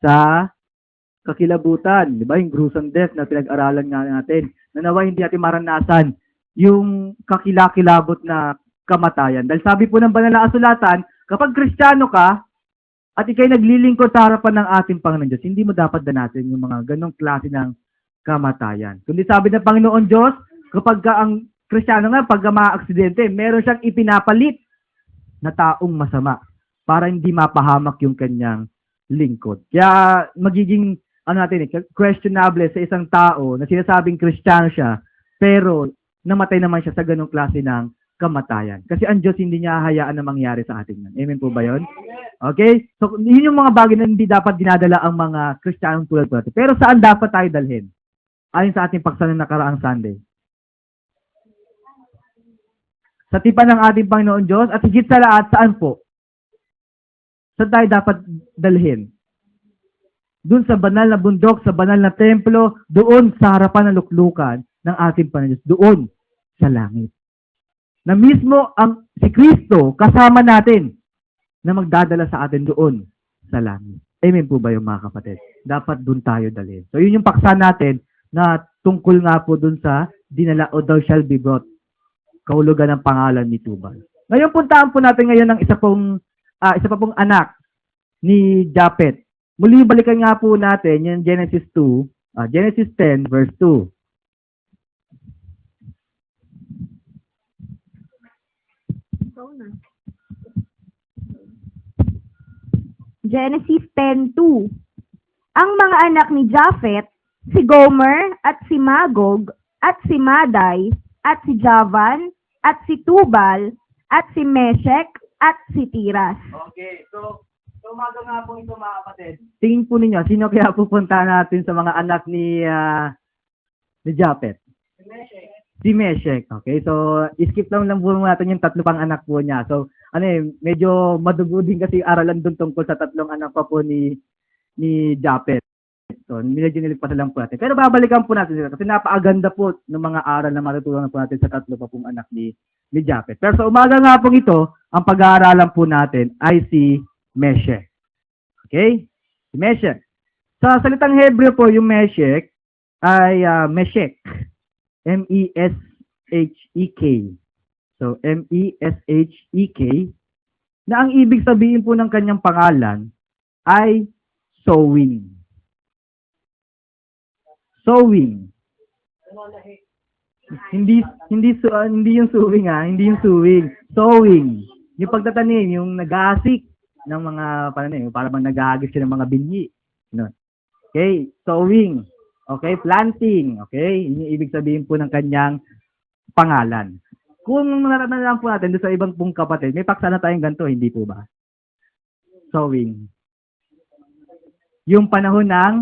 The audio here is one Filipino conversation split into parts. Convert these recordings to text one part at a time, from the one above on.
sa kakilabutan, di ba? Yung gruesome death na pinag-aralan nga natin. Na nawa hindi natin maranasan yung kakilakilabot na kamatayan. Dahil sabi po ng banal na kasulatan, kapag Kristiyano ka at ikay naglilingkod sa harapan ng ating Panginoon Diyos, hindi mo dapat danasin yung mga ganong klase ng kamatayan. Kundi sabi ng Panginoon Diyos, kapag ang Kristiyano nga, pag ma-aksidente, meron siyang ipinapalit na taong masama para hindi mapahamak yung kanyang lingkod. Kaya magiging questionable sa isang tao na sinasabing Kristiyano siya, pero namatay naman siya sa ganong klase ng kamatayan. Kasi ang Diyos hindi niya hayaan na mangyari sa atin yan. Amen po ba yun? Okay? So, yun yung mga bagay na hindi dapat dinadala ang mga Kristiyanong tulad po natin. Pero saan dapat tayo dalhin? Ayon sa ating paksa ng nakaraang Sunday. Sa tipan ng ating Panginoon Diyos at higit sa lahat, saan po? Saan tayo dapat dalhin? Doon sa banal na bundok, sa banal na templo, doon sa harapan ng luklukan ng ating Panginoon Diyos, doon sa langit. Na mismo ang si Kristo kasama natin na magdadala sa atin doon sa langit. Amen po ba yung mga kapatid? Dapat doon tayo dalhin. So yun yung paksa natin na tungkol nga po doon sa dinala o thou shall be brought. Kahulugan ng pangalan ni Tubal. Ngayon puntahan po natin ngayon ng isa pa pong anak ni Japet. Muli balikan nga po natin yung Genesis 10 verse 2. Genesis 10:2. Ang mga anak ni Japhet, si Gomer at si Magog at si Madai at si Javan at si Tubal at si Meshek at si Tiras. Okay, so umaga nga po ito mga kapatid. Tingin po ninyo, sino kaya pupunta natin sa mga anak ni Japet? Si Meshek. Okay, so skip lang po natin yung tatlo pang anak po niya. So, medyo madugo din kasi aralan doon tungkol sa tatlong anak pa po ni Japet. So, medyo nilagpasan lang po natin. Pero babalikan po natin sila kasi napakaganda po ng mga aral na matutunan po natin sa tatlo pa pong anak ni Japet. Pero sa umaga nga po ito, ang pag-aaralan po natin ay si Meshek. Okay? Si Meshek. Sa salitang Hebreo po, yung Meshek ay Meshek. M-E-S-H-E-K. So, M-E-S-H-E-K. Na ang ibig sabihin po ng kanyang pangalan ay sowing. Sowing. Hindi yung sowing hindi yung sowing. Sowing. Yung pagtatanim, yung nag-aasik ng mga para bang nag-aagis siya ng mga binhi. No? Okay, sowing. Okay, planting. Okay, yun yung ibig sabihin po ng kanyang pangalan. Kung nararamdaman po natin doon sa ibang pong kapatid, may paksa na tayong ganito, hindi po ba? Sowing. Yung panahon ng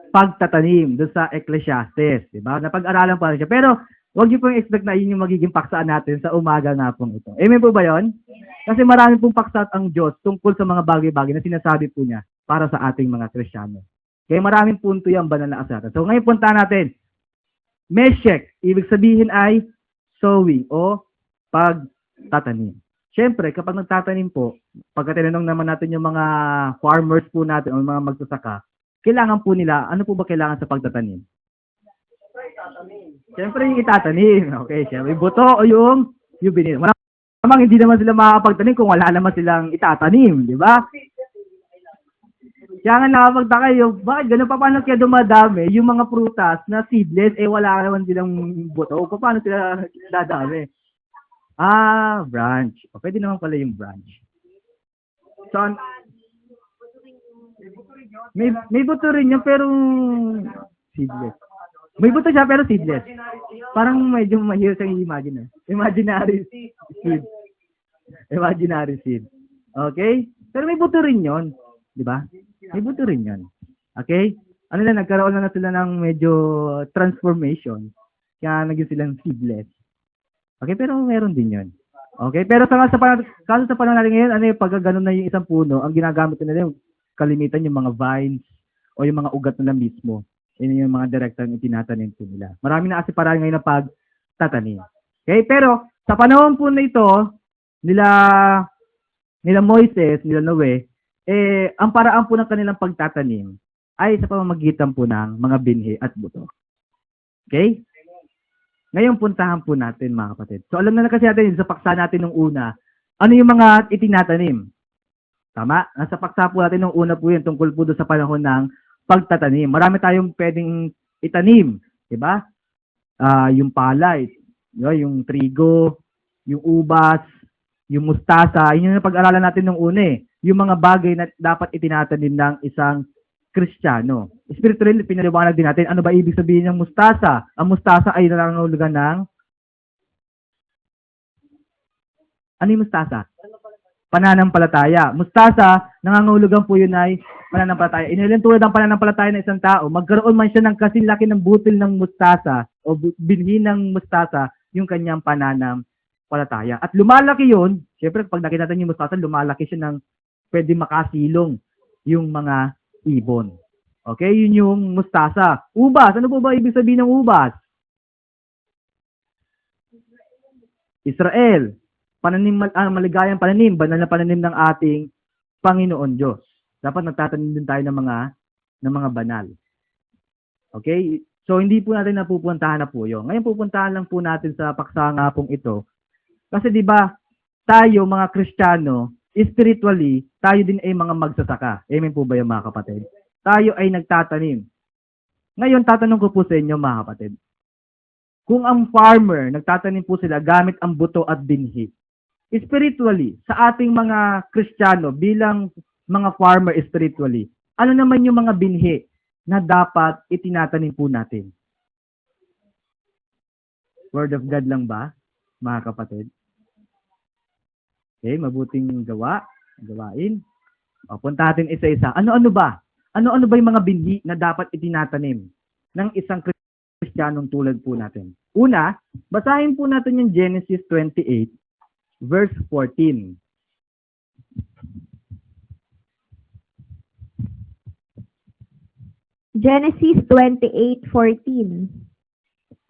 pagtatanim doon sa Ecclesiastes, di ba? Napag-aralan pa rin siya. Pero huwag niyo pong expect na yun yung magiging paksa natin sa umaga nga pong ito. Amen po ba yun? Kasi marami pong paksa ang Diyos tungkol sa mga bagay-bagay na sinasabi po niya para sa ating mga Kristiyano. Kaya maraming punto yung banal na kasulatan. So ngayon punta natin, Meshek, ibig sabihin ay sowing o pagtatanim. Siyempre, kapag nagtatanim po, pagka tinanong naman natin yung mga farmers po natin o mga magsasaka, kailangan po nila, ano po ba kailangan sa pagtatanim? Siyempre yung itatanim. Okay, siyempre yung buto o yung binili. Malamang hindi naman sila makakapagtanim kung wala naman silang itatanim, di ba? Kaya nga nakapagtaka yung, bakit gano'n pa paano kaya dumadami yung mga prutas na seedless, wala naman silang buto. Paano sila dadami? Branch. O, pwede naman pala yung branch. So, may buto rin yun, pero seedless. May buto siya, pero seedless. Parang medyo mahirap siyang i-imagine. Imaginary seed. Imaginary seed. Okay? Pero may buto rin yun. Di ba? May buto rin yun. Okay? Nagkaroon na sila ng medyo transformation. Kaya naging silang seedless. Okay, pero meron din yun. Okay, pero kaso sa panahon natin ngayon, pag gano'n na yung isang puno, ang ginagamit nila yung kalimitan yung mga vines o yung mga ugat nila mismo. Yun yung mga direkta yung tinatanim po nila. Marami na kasi parang ngayon na pagtatanim. Okay, pero sa panahon po na ito, nila Moises, nila Noe, ang paraan po ng kanilang pagtatanim ay sa pamamagitan po ng mga binhi at buto. Okay? Ngayon, puntahan po natin, mga kapatid. So, alam na kasi natin, sa paksa natin nung una, ano yung mga itinatanim? Tama? Nasa paksa po natin nung una po yun, tungkol po doon sa panahon ng pagtatanim. Marami tayong pwedeng itanim. Diba? Yung palay, diba? Yung trigo, yung ubas, yung mustasa. Yun yung pag-aralan natin nung una eh. Yung mga bagay na dapat itinatanim ng isang Kristiyano. Spiritually, pinaliwanag din natin, ano ba ibig sabihin ng mustasa? Ang mustasa ay nangangahulugan ng... Ano yung mustasa? Pananampalataya. Mustasa, nangangahulugan po yun ay pananampalataya. Inilan tulad ng pananampalataya ng isang tao, magkaroon man siya ng kasing laki ng butil ng mustasa o binhi ng mustasa, yung kanyang pananampalataya. At lumalaki yun, syempre pag nakita natin yung mustasa, lumalaki siya ng pwede makasilong yung mga ibon. Okay, yun yung mustasa. Ubas, ano po ba ibig sabihin ng ubas? Israel. Pananim, maligayang pananim, banal na pananim ng ating Panginoon Diyos. Dapat nagtatanim din tayo ng mga banal. Okay? So, hindi po natin napupuntahan na po yun. Ngayon, pupuntahan lang po natin sa paksa nga pong ito. Kasi di ba tayo, mga Kristiyano, spiritually, tayo din ay mga magsasaka. Amen po ba yung mga kapatid? Tayo ay nagtatanim. Ngayon, tatanong ko po sa inyo, mga kapatid. Kung ang farmer, nagtatanim po sila gamit ang buto at binhi, spiritually, sa ating mga Kristiyano, bilang mga farmer spiritually, ano naman yung mga binhi na dapat itinatanim po natin? Word of God lang ba, mga kapatid? Okay, mabuting gawain. O, punta natin isa-isa. Ano-ano ba? Ano-ano ba yung mga binhi na dapat itinatanim ng isang Kristiyanong tulad po natin? Una, basahin po natin yung Genesis 28, verse 14. Genesis 28:14.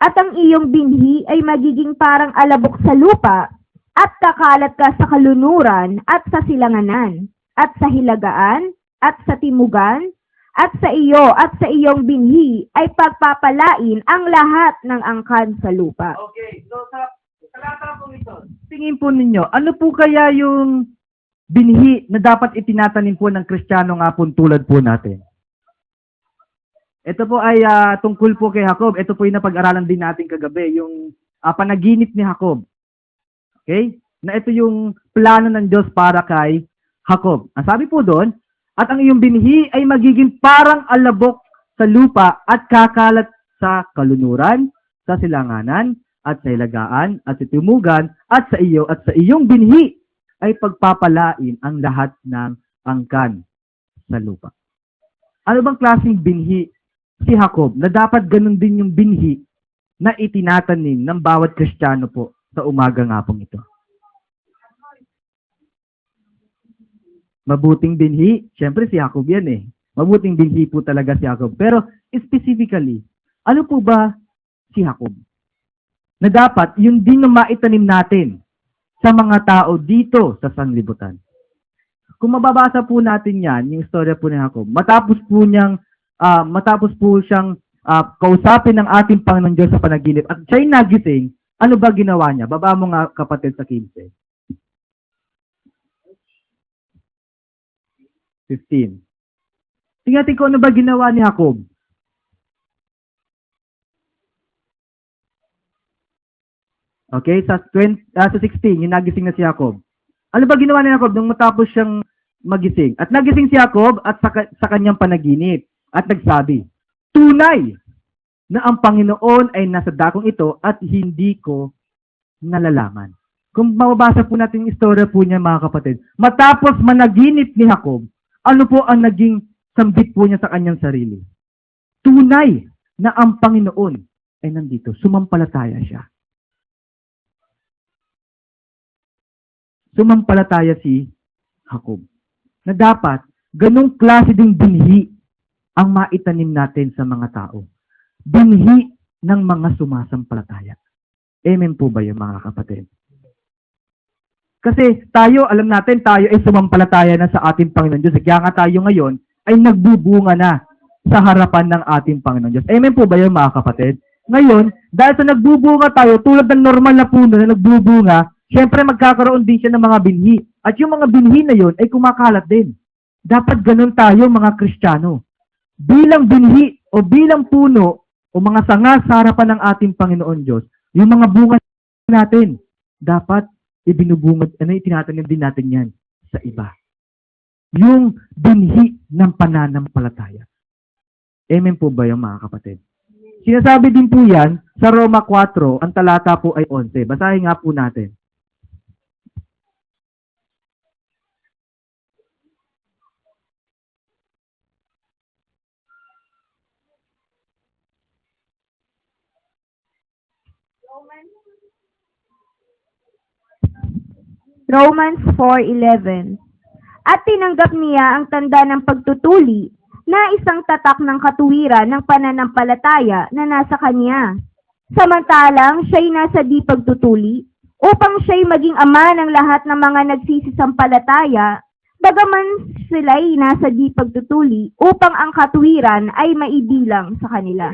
At ang iyong binhi ay magiging parang alabok sa lupa, at kakalat ka sa kalunuran at sa silanganan, at sa hilagaan, at sa timugan, at sa iyo at sa iyong binhi ay pagpapalain ang lahat ng angkan sa lupa. Okay, so sa talata po ito, tingin po ninyo, ano po kaya yung binhi na dapat itinatanim po ng Kristiyano nga po tulad po natin? Ito po ay tungkol po kay Jacob. Ito po yung napag-aralan din natin kagabi, yung panaginip ni Jacob. Okay? Na ito yung plano ng Diyos para kay Jacob. Ang sabi po doon, at ang iyong binhi ay magiging parang alabok sa lupa at kakalat sa kalunuran, sa silanganan, at sa hilagaan, at sa tumugan, at sa iyo, at sa iyong binhi ay pagpapalain ang lahat ng angkan sa lupa. Ano bang klaseng binhi si Jacob na dapat ganun din yung binhi na itinatanim ng bawat Kristiyano po sa umaga nga pong ito? Mabuting binhi, syempre si Jacob yan eh. Mabuting binhi po talaga si Jacob. Pero specifically, ano po ba si Jacob? Na dapat yun din na maitanim natin sa mga tao dito sa sanglibutan. Kung mababasa po natin yan, yung istorya po ni Jacob, matapos po siyang kausapin ng ating Panginoon Diyos sa panaginip at siya'y nagising, ano ba ginawa niya? Baba mo nga kapatid sa 15. 15. Tingnan natin kung ano ba ginawa ni Jacob. Okay, sa 16, yung nagising na si Jacob. Ano ba ginawa ni Jacob nung matapos siyang magising? At nagising si Jacob at sa kanyang panaginip at nagsabi, tunay na ang Panginoon ay nasa dakong ito at hindi ko nalalaman. Kung mababasa po natin yung istorya po niya, mga kapatid, matapos managinip ni Jacob, ano po ang naging sambit po niya sa kanyang sarili? Tunay na ang Panginoon ay nandito. Sumampalataya siya. Sumampalataya si Jacob. Na dapat, ganong klase ding binhi ang maitanim natin sa mga tao. Binhi ng mga sumasampalataya. Amen po ba yung mga kapatid? Kasi tayo, alam natin, tayo ay sumampalataya na sa ating Panginoon Diyos. Kaya nga tayo ngayon ay nagbubunga na sa harapan ng ating Panginoon Diyos. Amen po ba yun, mga kapatid? Ngayon, dahil sa nagbubunga tayo, tulad ng normal na puno na nagbubunga, syempre magkakaroon din siya ng mga binhi. At yung mga binhi na yun ay kumakalat din. Dapat ganun tayo, mga Kristiyano. Bilang binhi o bilang puno o mga sanga sa harapan ng ating Panginoon Diyos, yung mga bunga natin, dapat ibinubungad, itinatanim din natin yan sa iba. Yung binhi ng pananampalataya. Amen po ba yung mga kapatid? Sinasabi din po yan sa Roma 4, ang talata po ay 11. Basahin nga po natin. Romans 4:11. At tinanggap niya ang tanda ng pagtutuli na isang tatak ng katuwiran ng pananampalataya na nasa kanya. Samantalang siya'y nasa di pagtutuli upang siya'y maging ama ng lahat ng mga nagsisisampalataya, bagaman sila'y nasa di pagtutuli upang ang katuwiran ay maibilang sa kanila.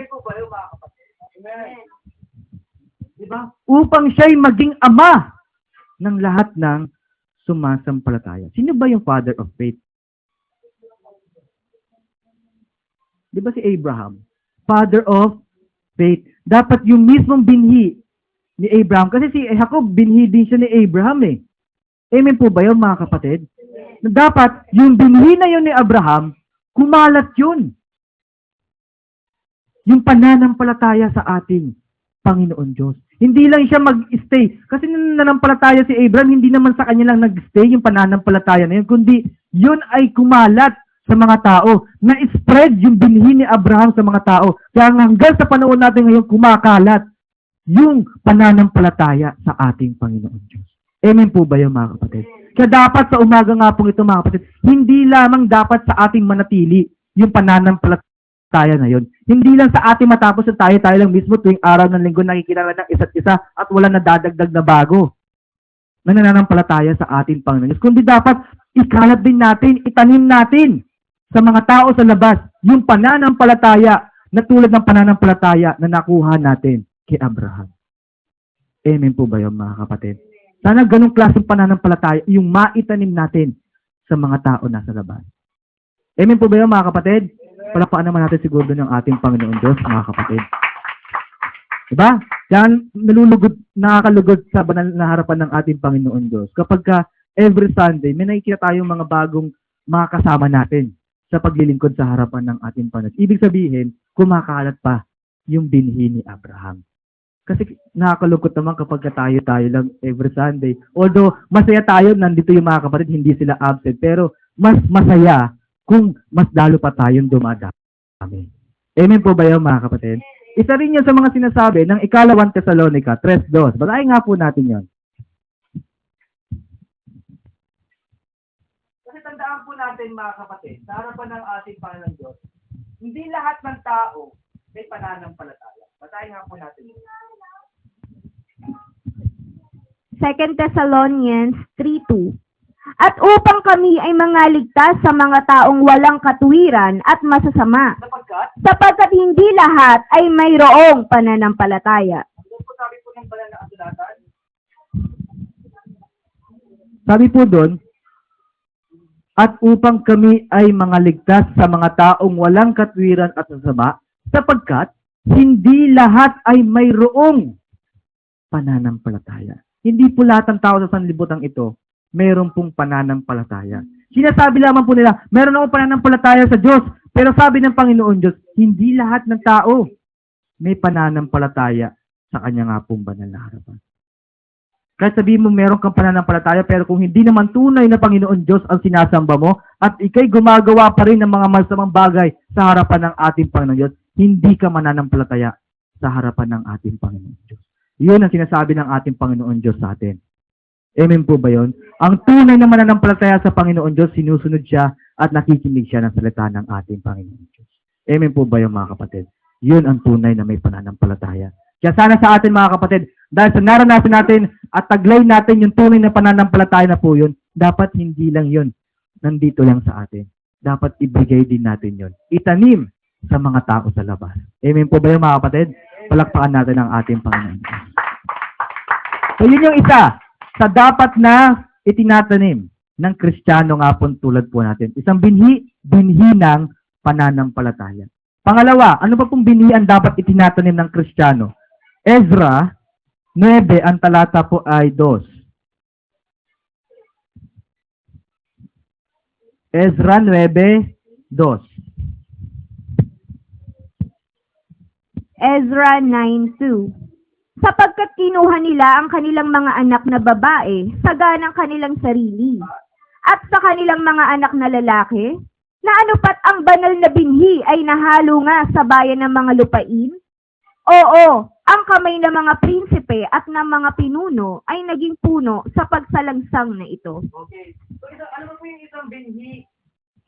Diba? Upang siya'y maging ama ng lahat ng sumasampalataya. Sino ba yung father of faith? Di ba si Abraham? Father of faith. Dapat yung mismong binhi ni Abraham. Kasi si Jacob, binhi din siya ni Abraham eh. Amen po ba yun, mga kapatid? Dapat yung binhi na yun ni Abraham, kumalat yun. Yung pananampalataya sa ating Panginoon Diyos. Hindi lang siya mag-stay. Kasi nung nanampalataya si Abraham, hindi naman sa kanya lang nag-stay yung pananampalataya na yun, kundi yun ay kumalat sa mga tao. Na-spread yung binhi ni Abraham sa mga tao. Kaya hanggang sa panahon natin ngayon, kumakalat yung pananampalataya sa ating Panginoon Diyos. Amen po ba yun, mga kapatid? Kaya dapat sa umaga nga pong ito, mga kapatid, hindi lamang dapat sa ating manatili yung pananampalataya na yun. Hindi lang sa ating matapos na tayo lang mismo tuwing araw ng linggo nakikilala ng isa't isa at wala nadadagdag na bago na nananampalataya sa ating Panginoon Diyos. Kundi dapat ikalat din natin, itanim natin sa mga tao sa labas yung pananampalataya na tulad ng pananampalataya na nakuha natin kay Abraham. Amen po ba yun, mga kapatid? Sana ganung klaseng pananampalataya yung maitanim natin sa mga tao nasa labas. Amen po ba yun, mga kapatid? Palakpakan naman natin siguro ng ating Panginoon Diyos, mga kapatid. Diba? Yan, nakakalugod sa banal na harapan ng ating Panginoon Diyos. Kapag every Sunday, may nakikita tayong mga bagong mga kasama natin sa paglilingkod sa harapan ng ating Panginoon. Ibig sabihin, kumakalat pa yung binhi ni Abraham. Kasi nakakalungkot naman kapag tayo lang every Sunday. Although, masaya tayo, nandito yung mga kapatid, hindi sila absent. Pero, mas masaya kung mas lalo pa tayong dumadami. Amen po ba yun, mga kapatid? Isa rin yun sa mga sinasabi ng ikalawang Tesalonica 3:2. Basahin nga po natin yun. Kasi tandaan po natin, mga kapatid, sa harapan ng ating Panginoon Diyos, hindi lahat ng tao may pananampalataya. Basahin nga po natin. 2 Thessalonians 3:2. At upang kami ay mangaligtas sa mga taong walang katuwiran at masasama, sapagkat hindi lahat ay mayroong pananampalataya. Ano po sabi po ng banal na kasulatan? Sabi po doon, at upang kami ay mangaligtas sa mga taong walang katuwiran at masasama, sapagkat hindi lahat ay mayroong pananampalataya. Hindi po lahat ng tao sa sanlibutan ito meron pong pananampalataya. Sinasabi lamang po nila, meron akong pananampalataya sa Diyos. Pero sabi ng Panginoon Diyos, hindi lahat ng tao may pananampalataya sa kanya nga pong banal na harapan. Kahit sabihin mo meron kang pananampalataya, pero kung hindi naman tunay na Panginoon Diyos ang sinasamba mo, at ikay gumagawa pa rin ng mga masamang bagay sa harapan ng ating Panginoon Diyos, hindi ka mananampalataya sa harapan ng ating Panginoon Diyos. Yun ang sinasabi ng ating Panginoon Diyos sa atin. Amen po ba yun? Ang tunay na mananampalataya sa Panginoon Diyos, sinusunod siya at nakikinig siya ng salita ng ating Panginoon Diyos. Amen po ba yun, mga kapatid? Yun ang tunay na may pananampalataya Kaya sana sa atin mga kapatid, dahil sa naranasan natin at taglay natin yung tunay na pananampalataya na po yun, dapat hindi lang yun nandito lang sa atin. Dapat ibigay din natin yun. Itanim sa mga tao sa labas. Amen po ba yun mga kapatid? Palakpakan natin ang ating Panginoon. So yun yung isa sa dapat na itinatanim ng Kristiyano nga po tulad po natin. Isang binhi ng pananampalataya. Pangalawa, ano pa pong binhi ang dapat itinatanim ng Kristiyano? Ezra 9, ang talata po ay 2. Ezra 9:2. Ezra 9:2. Sapagkat kinuha nila ang kanilang mga anak na babae sa ganang kanilang sarili, at sa kanilang mga anak na lalaki, na anupat ang banal na binhi ay nahalo nga sa bayan ng mga lupain? Oo, ang kamay ng mga prinsipe at ng mga pinuno ay naging puno sa pagsalangsang na ito. Okay. So, ano po yung isang binhi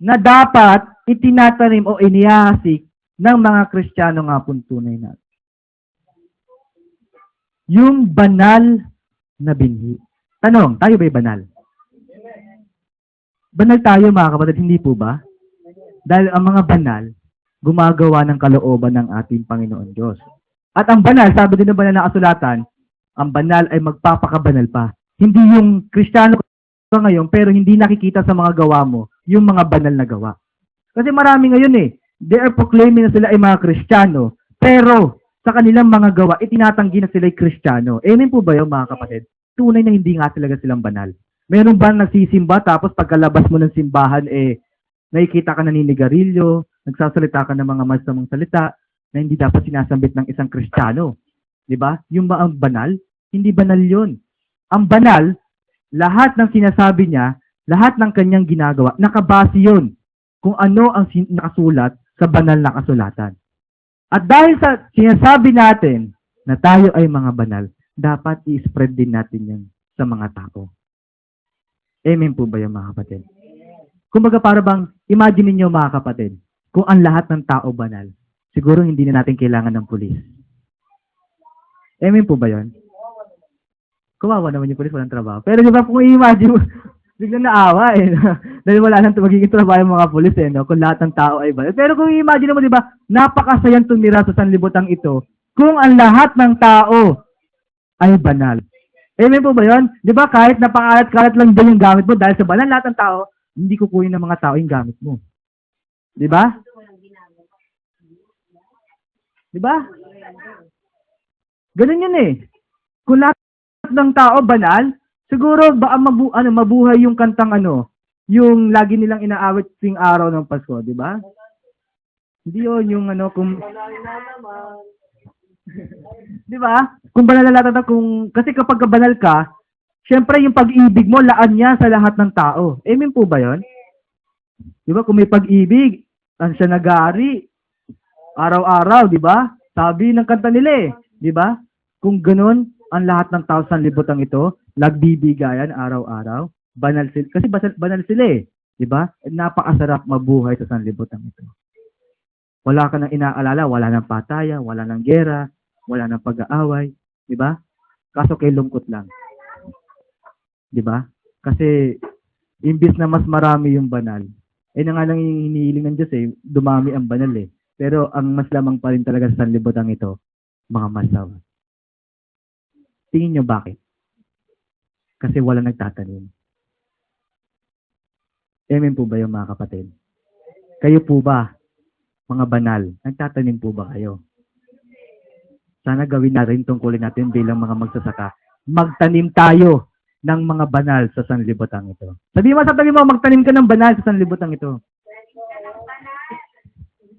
na dapat itinatanim o inihasik ng mga Kristiyano nga po tunay natin? Yung banal na binhi. Tanong, tayo ba'y banal? Banal tayo mga kapatid, hindi po ba? Dahil ang mga banal, gumagawa ng kalooban ng ating Panginoon Diyos. At ang banal, sabi din ng banal na kasulatan, ang banal ay magpapakabanal pa. Hindi yung Kristiyano ka ngayon, pero hindi nakikita sa mga gawa mo, yung mga banal na gawa. Kasi marami ngayon they are proclaiming na sila ay mga Kristiyano, pero sa kanilang mga gawa, itinatanggi na sila ay Kristiyano. Amen po ba yun mga kapatid? Tunay na hindi nga talaga silang banal. Meron ba nagsisimba, tapos pagkalabas mo ng simbahan, nakikita ka naninigarilyo, nagsasalita ka ng mga masamang salita, na hindi dapat sinasambit ng isang Kristiyano. Diba? Yung ba ang banal? Hindi banal yun. Ang banal, lahat ng sinasabi niya, lahat ng kanyang ginagawa, nakabase yun kung ano ang nakasulat sa banal na kasulatan. At dahil sa sinasabi natin na tayo ay mga banal, dapat i-spread din natin yan sa mga tao. Amen po ba yung mga kapatid? Kumbaga para bang, imagine niyo mga kapatid, kung ang lahat ng tao banal, siguro hindi na natin kailangan ng pulis. Amen po ba yun? Kawawa naman yung pulis, walang trabaho. Pero di ba kung i-imagine mo, biglang naawa dahil wala nang magiging trabaho yung mga pulis kung lahat ng tao ay banal. Pero kung i-imagine mo, di ba, napakasayang tumira sa sanlibutan ito kung ang lahat ng tao ay banal. Amen po ba yun? Di ba kahit napakalat-kalat lang din yung gamit mo dahil sa banal lahat ng tao, hindi kukunin ng mga tao yung gamit mo. Di ba? Di ba? Ganun yun Kung lahat ng tao banal, siguro ba mabuhay yung kantang yung lagi nilang inaawit tuwing araw ng Pasko, di ba? Hindi yun yung kung di ba? Kung banal na lahat kasi kapag banal ka, syempre yung pag-ibig mo laan niya sa lahat ng tao. Amen po ba yun? Di ba? Kung may pag-ibig, siya nag-aari araw-araw, di ba? Sabi ng kanta nila di ba? Kung ganun, ang lahat ng tao sa libutan ito, nagbibigayan araw-araw, banal sila. Kasi banal sila di ba? Napakasarap mabuhay sa sanlibutan ito. Wala ka nang inaalala, wala nang pataya, wala nang gera, wala nang pag-aaway, di ba? Kaso kay lungkot lang. Di ba? Kasi imbis na mas marami yung banal, na nga lang yung hinihiling ng Diyos dumami ang banal Pero ang mas lamang pa rin talaga sa sanlibutan ito, mga masaw. Tingin nyo bakit? Kasi wala nagtatanim. Amen po ba yung mga kapatid? Kayo po ba, mga banal, nagtatanim po ba kayo? Sana gawin natin tungkulin natin bilang mga magsasaka. Magtanim tayo ng mga banal sa sanlibutan ito. Sabi mo, magtanim ka ng banal sa sanlibutan ito.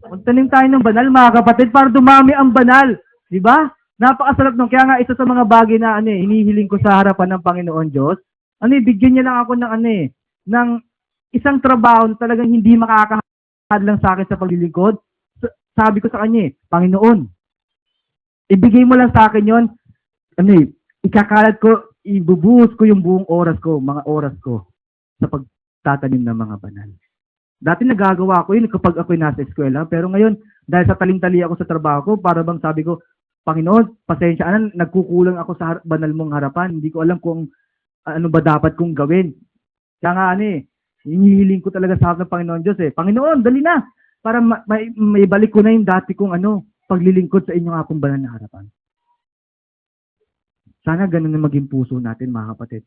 Magtanim tayo ng banal, mga kapatid, para dumami ang banal. Di ba? Napakasarap nung. Kaya nga, isa sa mga bagay na hinihiling ko sa harapan ng Panginoon Diyos, bigyan niya lang ako ng ng isang trabaho na talagang hindi makakahadlang sa akin sa paglilingkod. Sabi ko sa kanya, Panginoon, ibigay mo lang sa akin yon, ikakalat ko, ibubuhos ko yung buong mga oras ko sa pagtatanim ng mga banal. Dati nagagawa ko yun kapag ako'y nasa eskwela, pero ngayon, dahil sa taling-tali ako sa trabaho ko, para bang sabi ko, Panginoon, pasensya na, nagkukulang ako sa banal mong harapan. Hindi ko alam kung ano ba dapat kong gawin. Kaya nga hinihiling ko talaga sa harap ng Panginoon Diyos Panginoon, dali na! Para may balik ko na yung dati kong paglilingkod sa inyong akong banal na harapan. Sana ganun na maging puso natin, mga kapatid.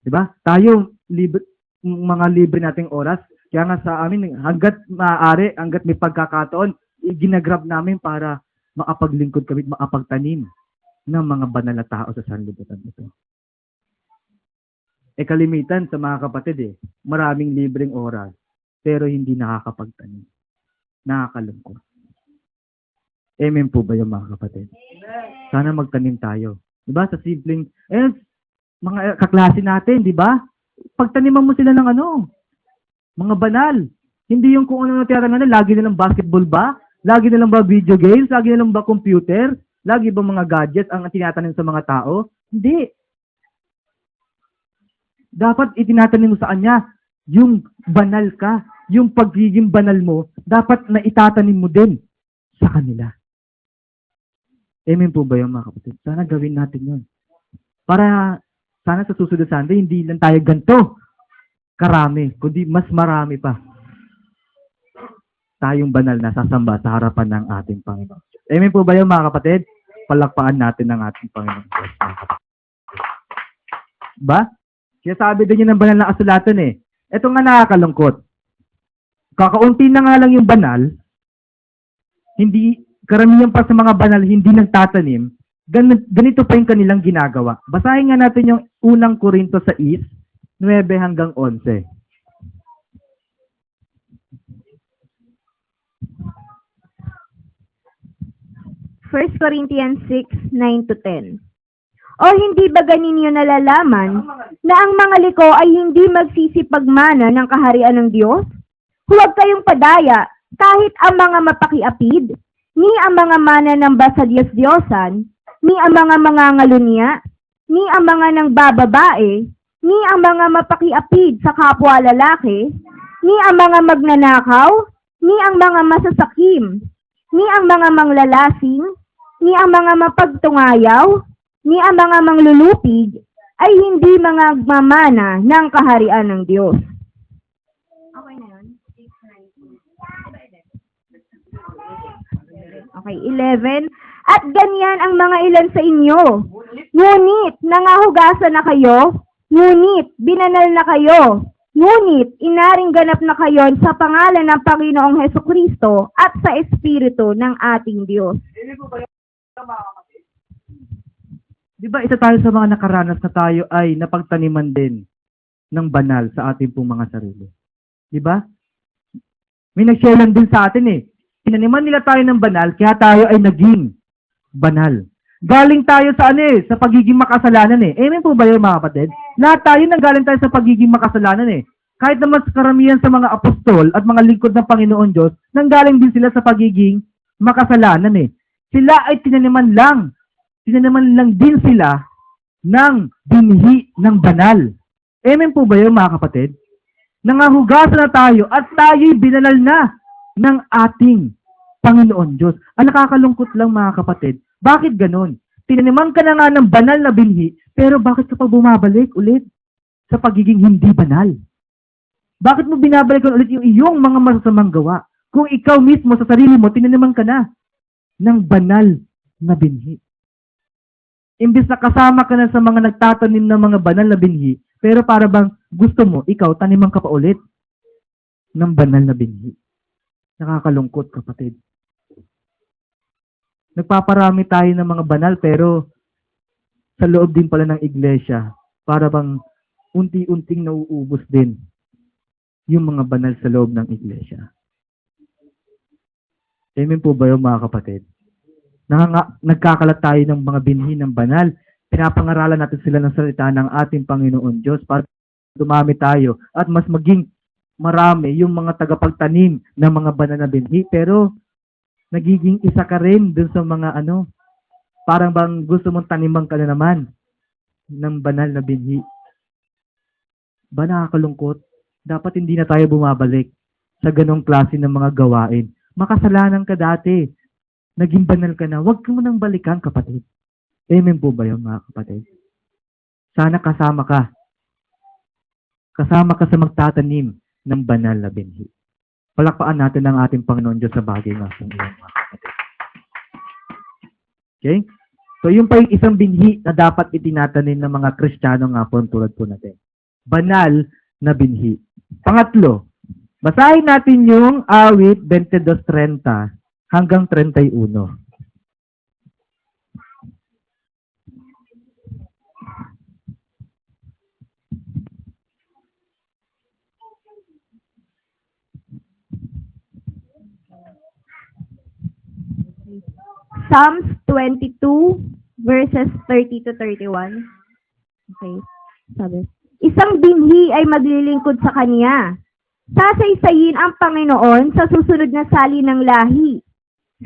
Diba? Tayo, mga libre nating oras, kaya nga sa amin, hanggat maaari, hanggat may pagkakataon, ginagrab namin para makapaglingkod kami, makapagtanim ng mga banal na tao sa sanlibutan ito. Kalimitan sa mga kapatid maraming libreng oras, pero hindi nakakapagtanim. Nakakalungkot. Amen po ba yung mga kapatid? Sana magtanim tayo. Diba? Sa simpleng, mga kaklase natin, diba? Pagtaniman mo sila ng mga banal. Hindi yung kung ano tiyatanan, lagi na lang basketball ba? Lagi na lang ba video games? Lagi na lang ba computer? Lagi ba mga gadgets ang tinatanim sa mga tao? Hindi. Dapat itinatanim mo sa kanya yung banal ka. Yung pagiging banal mo, dapat na itatanim mo din sa kanila. Amen po ba yung mga kapatid? Sana gawin natin yun. Para sana sa susunod Sunday, hindi lang tayo ganito karami, kundi mas marami pa tayong banal na sasamba sa harapan ng ating Panginoon. Amen po ba yung mga kapatid? Palakpakan natin ng ating Panginoon. Ba? Kaya sabi din yun ng banal na kasulatan Ito nga nakakalungkot. Kakaunti na nga lang yung banal, hindi, karamihan pa sa mga banal, hindi nagtatanim, ganito pa yung kanilang ginagawa. Basahin nga natin yung unang Korinto 6, 9 hanggang 11. 1 Corinthians 6, 9-10. O hindi ba ganinyo nalalaman na ang mga liko ay hindi magsisipagmana ng kaharian ng Diyos? Huwag kayong padaya, kahit ang mga mapakiapid, ni ang mga mananamba sa Diyos-Diyosan, ni ang mga mangangalunya, ni ang mga nangbababae, ni ang mga mapakiapid sa kapwa lalaki, ni ang mga magnanakaw, ni ang mga masasakim, ni ang mga manglalasing, ni ang mga mapagtungayaw, ni ang mga manglulupig, ay hindi mga mamana ng kaharian ng Diyos. Okay na yun? Okay, 11. At ganyan ang mga ilan sa inyo. Ngunit, nangahugasan na kayo. Ngunit, binanal na kayo. Ngunit, inaring ganap na kayo sa pangalan ng Panginoong Hesukristo at sa Espiritu ng ating Diyos. Di ba isa tayo sa mga nakaranas na tayo ay napagtaniman din ng banal sa ating pong mga sarili? Di ba? May nag-share lang din sa atin Tinaniman nila tayo ng banal, kaya tayo ay naging banal. Galing tayo sa sa pagiging makasalanan Amen po ba yun mga kapatid? Lahat tayo nanggaling tayo sa pagiging makasalanan Kahit naman sa karamihan sa mga apostol at mga lingkod ng Panginoon Diyos, nanggaling din sila sa pagiging makasalanan Sila ay tinaniman lang din sila ng binhi ng banal. Amen po ba yun mga kapatid? Nangahugasan na tayo at tayo'y binanal na ng ating Panginoon Diyos. Nakakalungkot lang mga kapatid. Bakit ganun? Tinaniman ka na nga ng banal na binhi, pero bakit ka pa bumabalik ulit sa pagiging hindi banal? Bakit mo binabalik ulit yung iyong mga masasamang gawa? Kung ikaw mismo sa sarili mo, tinaniman ka na ng banal na binhi. Imbis na kasama ka na sa mga nagtatanim ng mga banal na binhi, pero para bang gusto mo, ikaw, taniman ka pa ulit ng banal na binhi. Nakakalungkot, kapatid. Nagpaparami tayo ng mga banal, pero sa loob din pala ng iglesia, para bang unti-unting nauubos din yung mga banal sa loob ng iglesia. Amen po ba yung mga kapatid? Nagkakalat tayo ng mga binhi ng banal. Pinapangaralan natin sila ng salita ng ating Panginoon Diyos para dumami tayo at mas maging marami yung mga tagapagtanim ng mga banal na binhi. Pero nagiging isa ka rin dun sa mga parang bang gusto mong taniman ka na naman ng banal na binhi. Ba nakakalungkot? Dapat hindi na tayo bumabalik sa ganong klase ng mga gawain. Makasalanan ka dati. naging banal ka na, huwag mo nang balikan, kapatid. Amen po ba yun, mga kapatid? Sana kasama ka. Kasama ka sa magtatanim ng banal na binhi. Palakpakan natin ang ating Panginoon Diyos sa bagay nga kung iyan, mga kapatid. Okay? So, yung pa yung isang binhi na dapat itinatanim ng mga Kristiyano nga po tulad po natin. Banal na binhi. Pangatlo, basahin natin yung awit 22:30 hanggang 31. Psalms 22, verses 30 to 31. Okay, sabi. Isang binhi ay maglilingkod sa kanya. Sasaysayin ang Panginoon sa susunod na sali ng lahi.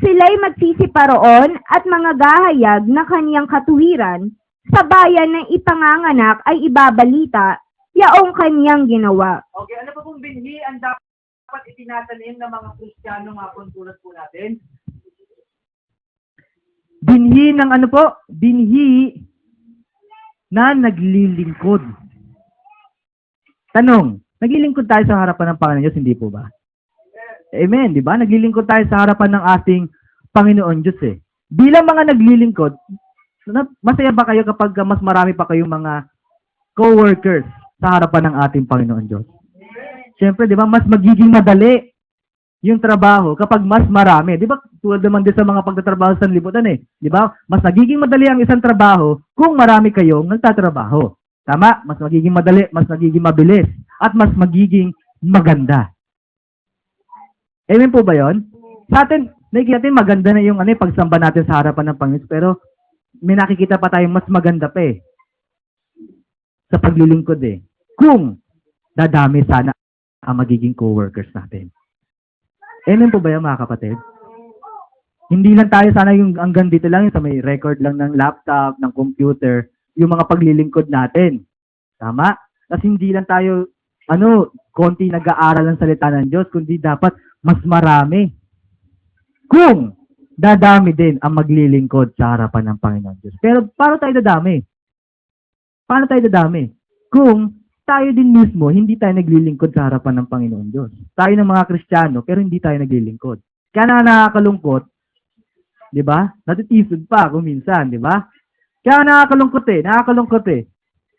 Sila'y magsisiparoon at mga gahayag na kaniyang katuwiran. Sa bayan ng ipanganganak ay ibabalita, yaong kaniyang ginawa. Okay, ano pa pong binhi ang dapat itinatanim ng mga Kristiyano nga po tulad po natin? Binhi ng ano po? Binhi na naglilingkod. Tanong, naglilingkod tayo sa harapan ng Panginoon Diyos, hindi po ba? Amen, di ba? Naglilingkod tayo sa harapan ng ating Panginoon Diyos eh. Bilang mga naglilingkod, masaya ba kayo kapag mas marami pa kayong mga co-workers sa harapan ng ating Panginoon Diyos? Siyempre, di ba, mas magiging madali yung trabaho kapag mas marami. Di ba, tulad naman din sa mga pagtatrabaho sa libutan eh. Di ba, mas nagiging madali ang isang trabaho kung marami kayong nagtatrabaho. Tama? Mas magiging madali, mas magiging mabilis, at mas magiging maganda. Amen po ba yun? Sa atin, nakikita natin maganda na yung pagsamba natin sa harapan ng Panginoon, pero may nakikita pa tayong mas maganda pa eh. Sa paglilingkod eh. Kung dadami sana ang magiging co-workers natin. Amen po ba yan, mga kapatid? Hindi lang tayo sana yung hanggang dito lang, yung sa may record lang ng laptop, ng computer, yung mga paglilingkod natin. Tama? Kasi hindi lang tayo, konti nag-aaral ng salita ng Diyos, kundi dapat mas marami. Kung dadami din ang maglilingkod sa harapan ng Panginoon Diyos. Pero paano tayo dadami? Paano tayo dadami? Kung tayo din mismo, hindi tayo naglilingkod sa harapan ng Panginoon Diyos. Tayo ng mga Kristiyano, pero hindi tayo naglilingkod. Kaya nakakalungkot, di ba? Natitisod pa kung minsan, di ba? Kaya nakakalungkot eh.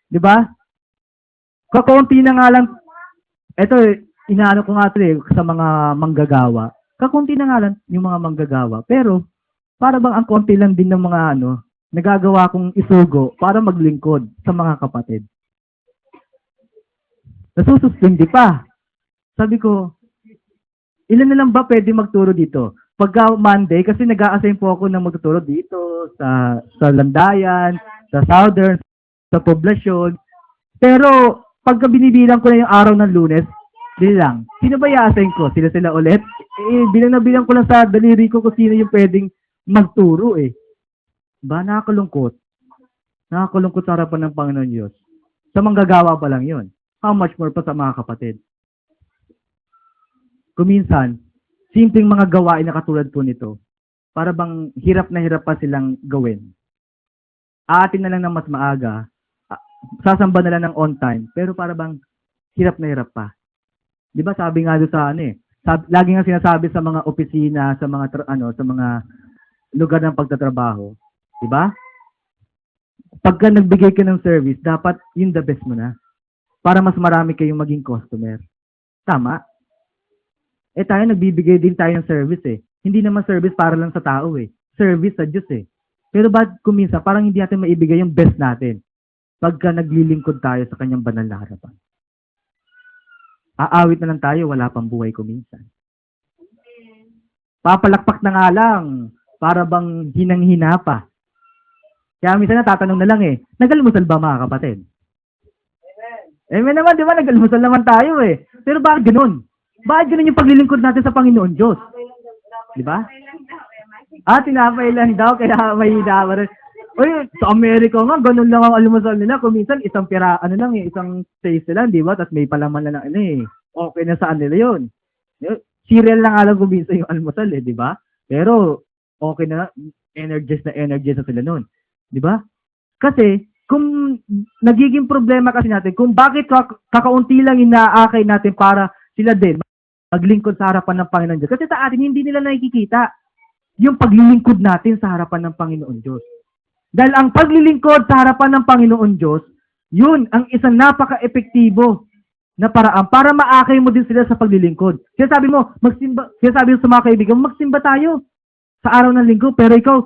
Di ba? Kakaunti na nga lang, eto, inaano ko nga ito eh, sa mga manggagawa. Kakaunti na nga lang yung mga manggagawa. Pero, para bang ang konti lang din ng mga nagagawa kong isugo para maglingkod sa mga kapatid. Nasususpindi pa. Sabi ko, ilan na lang ba pwede magturo dito? Pagka Monday, kasi nag-a-assign po ako ng magtuturo dito, sa Landayan, sa Southern, sa Poblasyon. Pero, pagka binibilang ko na yung araw ng Lunes, hindi lang. Sino ba i-assign ko? Sila ulit? Bilang ko lang sa daliri ko kung sino yung pwedeng magturo eh. Ba, nakakalungkot. Nakakalungkot sa harapan ng Panginoon Diyos. Sa manggagawa pa lang yun. How much more pa sa mga kapatid? Kuminsan, simpleng mga gawain na katulad po nito, para bang hirap na hirap pa silang gawin. Aatin na lang ng mas maaga, sasamba na lang ng on time, pero para bang hirap na hirap pa. Di ba sabi nga doon sa lagi nga sinasabi sa mga opisina, sa mga sa mga lugar ng pagtatrabaho, di ba? Pagka nagbigay ka ng service, dapat yun the best mo na. Para mas marami kayong maging customer. Tama? Tayo nagbibigay din tayo ng service eh. Hindi naman service para lang sa tao eh. Service sa Diyos eh. Pero ba't kuminsan, parang hindi natin maibigay yung best natin pagka naglilingkod tayo sa kanyang banal na harapan. Aawit na lang tayo, wala pang buhay kuminsan. Papalakpak na nga lang, para bang hinang-hina pa. Kaya minsan natatanong na lang eh, nag-almusal ba mga kapatid? Amen naman, di ba? Nag-almusal naman tayo eh. Pero bakit ganun? Bakit ganun yung paglilingkod natin sa Panginoon Diyos? Di ba? Tinapay lang daw, kaya may hinawa rin. Uy, sa Amerika nga, ganun lang ang almusal nila. Kung minsan, isang isang taste lang, di ba? Tapos may palaman na okay na saan nila yun. Cereal lang alam kung minsan yung almusal eh, di ba? Pero, okay na, energies na sila noon. Di ba? Kasi, kung nagiging problema kasi natin, kung bakit kakaunti lang inaakay natin para sila din maglingkod sa harapan ng Panginoon Diyos. Kasi sa atin, hindi nila nakikita yung paglilingkod natin sa harapan ng Panginoon Diyos. Dahil ang paglilingkod sa harapan ng Panginoon Diyos, yun ang isang napaka-epektibo na paraan para maakay mo din sila sa paglilingkod. Kaya sabi mo, sa mga kaibigan, magsimba tayo sa araw ng linggo, pero ikaw,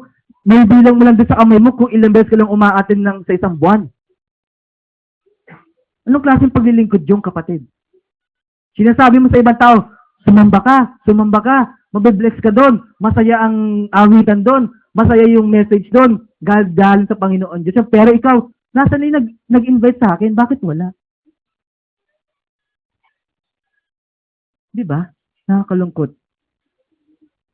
may bilang mo lang din sa kamay mo kung ilang beses ka lang umaatin sa isang buwan. Anong klaseng paglilingkod yung kapatid? Sinasabi mo sa ibang tao, sumamba ka, mabibless ka doon, masaya ang awitan doon, masaya yung message doon, galing sa Panginoon Diyos. Pero ikaw, nasaan na yung nag-invite sa akin? Bakit wala? Di ba? Nakakalungkot.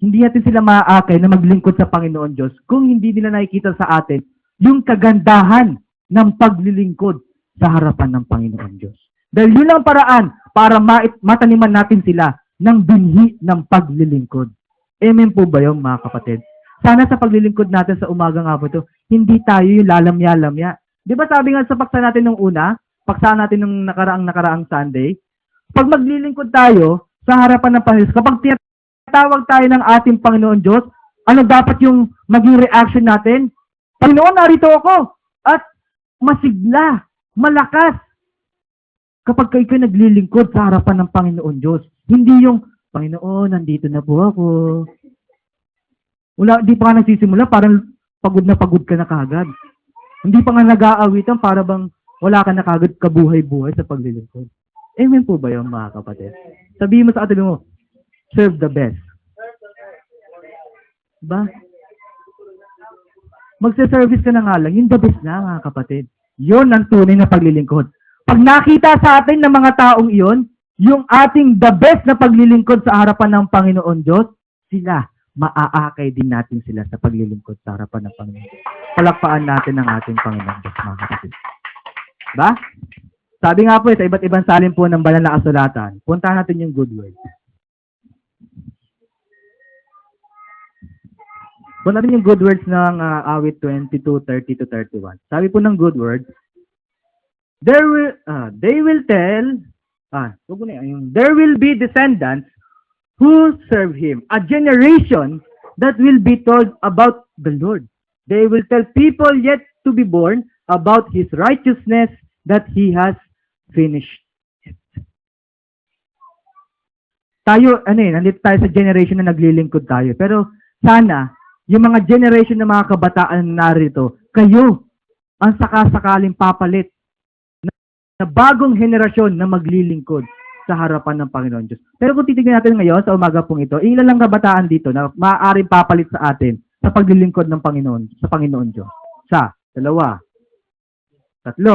Hindi natin sila maaakay na maglingkod sa Panginoon Diyos kung hindi nila nakikita sa atin yung kagandahan ng paglilingkod sa harapan ng Panginoon Diyos. Dahil yun ang paraan para mataniman natin sila ng binhi ng paglilingkod. Amen po ba yung mga kapatid? Sana sa paglilingkod natin sa umaga nga po ito, hindi tayo yung lalamya-lamya. Di ba sabi nga sa paksa natin nung una, paksa natin nung nakaraang Sunday, pag maglilingkod tayo sa harapan ng Panginoon, kapag tinatawag tayo ng ating Panginoon Diyos, ano dapat yung maging reaction natin? Panginoon, narito ako! At masigla, malakas. Kapag kayo naglilingkod sa harapan ng Panginoon Diyos, hindi yung, Panginoon, nandito na po ako. Di pa nga nagsisimula, parang pagod ka na kagad. Hindi pa nga nag-aawitan, para bang wala ka na kagad kabuhay-buhay sa paglilingkod. Amen po ba yun, mga kapatid? Sabihin mo sa atin mo, serve the best. Diba? Magse-service ka na nga lang, yung the best na, mga kapatid. Yun ang tunay na paglilingkod. Pag nakita sa atin ng mga taong iyon, yung ating the best na paglilingkod sa harapan ng Panginoon Diyos, sila, maaakay din natin sila sa paglilingkod sa harapan ng Panginoon Diyos. Palakpaan natin ang ating Panginoon Diyos, mga kapatid. Diba? Sabi nga po, sa iba't ibang salin po ng banal na kasulatan, puntahan natin yung good word. Punta natin yung good words ng awit 22:30-31. Sabi po ng good word, there will be descendants who serve him, a generation that will be told about the Lord. They will tell people yet to be born about his righteousness that he has finished it. Tayo, nandito tayo sa generation na naglilingkod tayo. Pero sana, yung mga generation ng mga kabataan na narito, kayo ang sakasakaling papalit na bagong henerasyon na maglilingkod sa harapan ng Panginoon Diyos. Pero kung titignan natin ngayon, sa umaga pong ito, ilan lang kabataan dito na maaaring papalit sa atin sa paglilingkod ng Panginoon, sa Panginoon Diyos? 1, 2, 3, 4, 5, 6,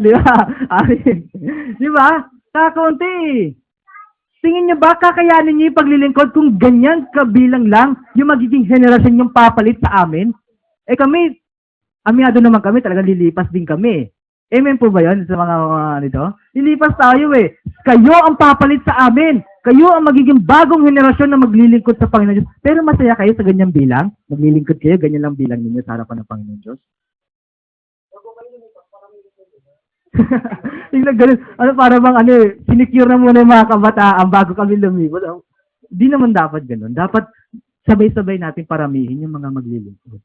7, 8. Di ba? Kakaunti. Tingin niyo ba kakayanin niyo yung paglilingkod kung ganyan kabilang lang yung magiging henerasyon yung papalit sa amin? Kami, amyado naman kami, talagang lilipas din kami. Amen po ba yun sa mga nito? Lilipas tayo eh. Kayo ang papalit sa amin. Kayo ang magiging bagong henerasyon na maglilingkod sa Panginoon Diyos. Pero masaya kayo sa ganyang bilang? Maglilingkod kayo, ganyan lang bilang ninyo sa harapan ng Panginoon Diyos? Tingnan ganun. Para bang sinicure na muna yung mga kabataan bago kami lumibot. Di naman dapat ganun. Dapat sabay-sabay natin paramihin yung mga maglilingkod.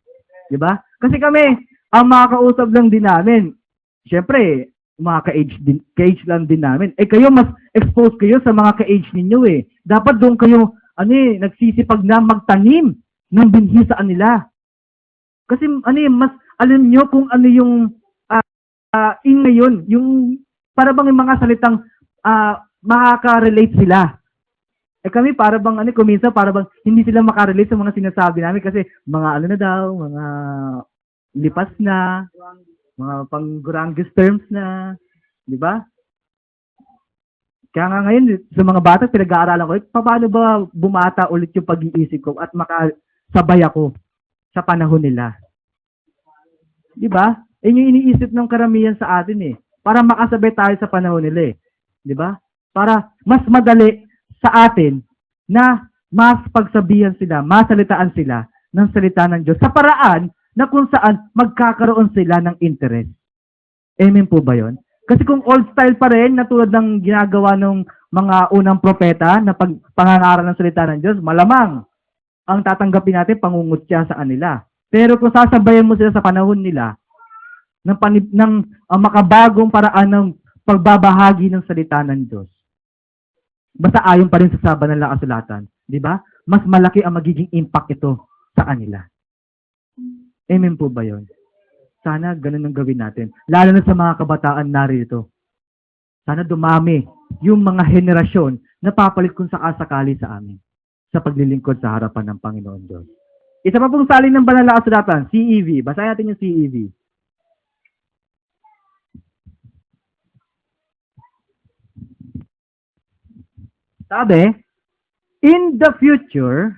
Diba? Kasi kami, ang makakausap lang din namin, syempre, mga ka-age lang din namin. Kayo, mas exposed kayo sa mga ka-age ninyo eh. Dapat doon kayo, nagsisipag na magtanim ng binhi sa kanila. Kasi, mas alam nyo kung ano yung in ngayon, yung para bang yung mga salitang makaka-relate sila. Kami para bang kuminsan para bang hindi sila makarelate sa mga sinasabi namin kasi mga na daw, mga lipas na, mga pang-Gurangis terms na, di ba? Kaya nga ngayon, sa mga bata, pinag-aaralan ko, paano ba bumata ulit yung pag-iisip ko at makasabay ako sa panahon nila? Di ba? Yung iniisip ng karamihan sa atin eh. Para makasabay tayo sa panahon nila eh. Di ba? Para mas madali sa atin na mas pagsabihan sila, masalitaan sila ng salita ng Diyos sa paraan na kung saan magkakaroon sila ng interest. Amen po ba yun? Kasi kung old style pa rin, na tulad ng ginagawa ng mga unang propeta na pangangaral ng salita ng Diyos, malamang ang tatanggapin natin pangungutya sa kanila. Pero kung sasabayan mo sila sa panahon nila, ng makabagong paraan ng pagbabahagi ng salita ng Diyos, basta ayon pa rin sa saba ng kasulatan, di ba? Mas malaki ang magiging impact ito sa kanila. Amen po ba yun? Sana ganun ang gawin natin. Lalo na sa mga kabataan narito. Sana dumami yung mga henerasyon na papalit kung sakasakali sa amin sa paglilingkod sa harapan ng Panginoon Diyos. Isa pa pong salin ng banal na kasulatan, CEV. Basahin natin yung CEV. Sabi, in the future,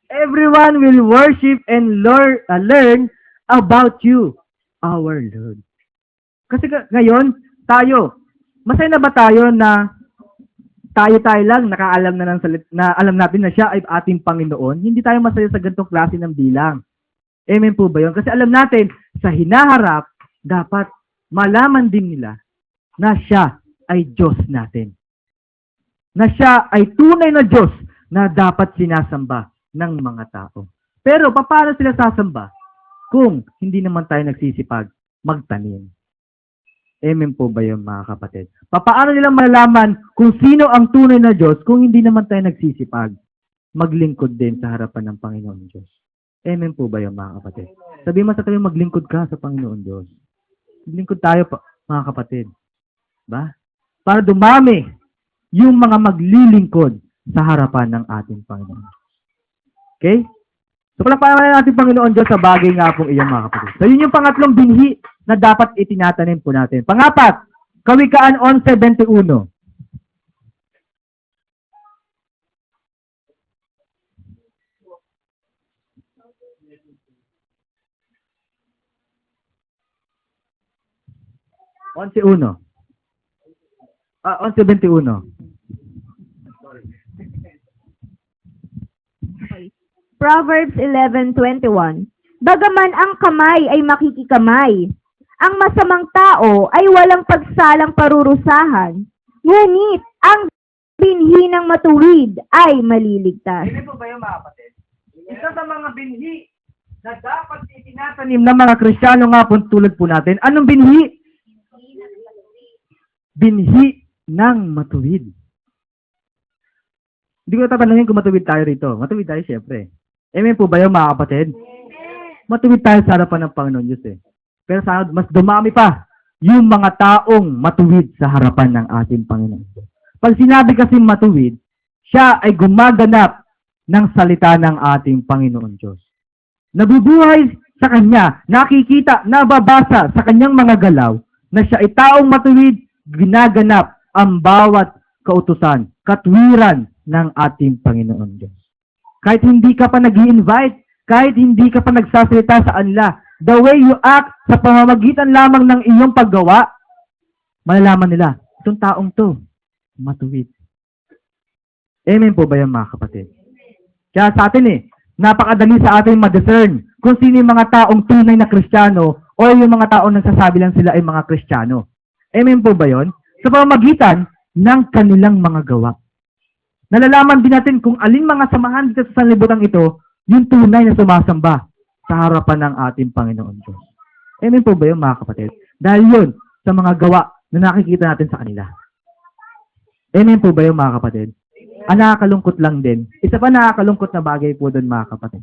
everyone will worship and learn about you, our Lord. Kasi ngayon, tayo, masaya na ba tayo na tayo lang nakaalam na ng na alam natin na siya ay ating Panginoon? Hindi tayo masaya sa ganitong klase ng bilang. Amen po ba yun? Kasi alam natin, sa hinaharap, dapat malaman din nila na siya ay Diyos natin. Na siya ay tunay na Diyos na dapat sinasamba ng mga tao. Pero paano sila sasamba kung hindi naman tayo nagsisipag magtanim? Amen po ba yun, mga kapatid? Paano nila malalaman kung sino ang tunay na Diyos kung hindi naman tayo nagsisipag maglingkod din sa harapan ng Panginoon Diyos? Amen po ba yun, mga kapatid? Sabihin mo sa tayo, maglingkod ka sa Panginoon Diyos. Maglingkod tayo, mga kapatid. Ba? Para dumami yung mga maglilingkod sa harapan ng ating Panginoon. Okay? So, palakpakan natin Panginoon Diyos sa bagay nga pong iyon, mga kapatid. So, yun yung pangatlong binhi na dapat itinatanim po natin. Pangapat, Kawikaan 11:21. Once 21. Proverbs 11:21. Bagaman ang kamay ay makikikamay, ang masamang tao ay walang pagsalang parurusahan, ngunit ang binhi ng matuwid ay maliligtas. Hindi po ba yung mga kapatid? Isa sa mga binhi na dapat itinatanim ng mga Kristiyano nga po tulad po natin, anong binhi? Binhi ng matuwid. Hindi ko tatanungin kung matuwid tayo rito. Matuwid tayo siyempre. Amen po ba yung mga kapatid? Matuwid tayo sa harapan ng Panginoon Diyos eh. Pero sana mas dumami pa yung mga taong matuwid sa harapan ng ating Panginoon Diyos. Pag sinabi kasi matuwid, siya ay gumaganap ng salita ng ating Panginoon Diyos. Nabubuhay sa Kanya, nakikita, nababasa sa Kanyang mga galaw na siya ay taong matuwid, ginaganap ang bawat kautusan, katwiran ng ating Panginoon Diyos. Kahit hindi ka pa nag-i-invite, kahit hindi ka pa nagsasalita sa kanila, the way you act sa pamamagitan lamang ng iyong paggawa, malalaman nila, itong taong to, matuwid. Amen po ba yan, mga kapatid? Kaya sa atin napakadali sa atin ma-discern kung sino yung mga taong tunay na Kristiyano o yung mga taong nagsasabi lang sila ay mga Kristiyano. Amen po ba yon? Sa pamamagitan ng kanilang mga gawa. Nalalaman din natin kung alin mga samahan dito sa sanlibutan ito, yung tunay na sumasamba sa harapan ng ating Panginoon Diyos. Amen po ba yun, mga kapatid? Dahil yun sa mga gawa na nakikita natin sa kanila. Amen po ba yun, mga kapatid? Ang nakakalungkot lang din. Isa pa nakakalungkot na bagay po doon, mga kapatid.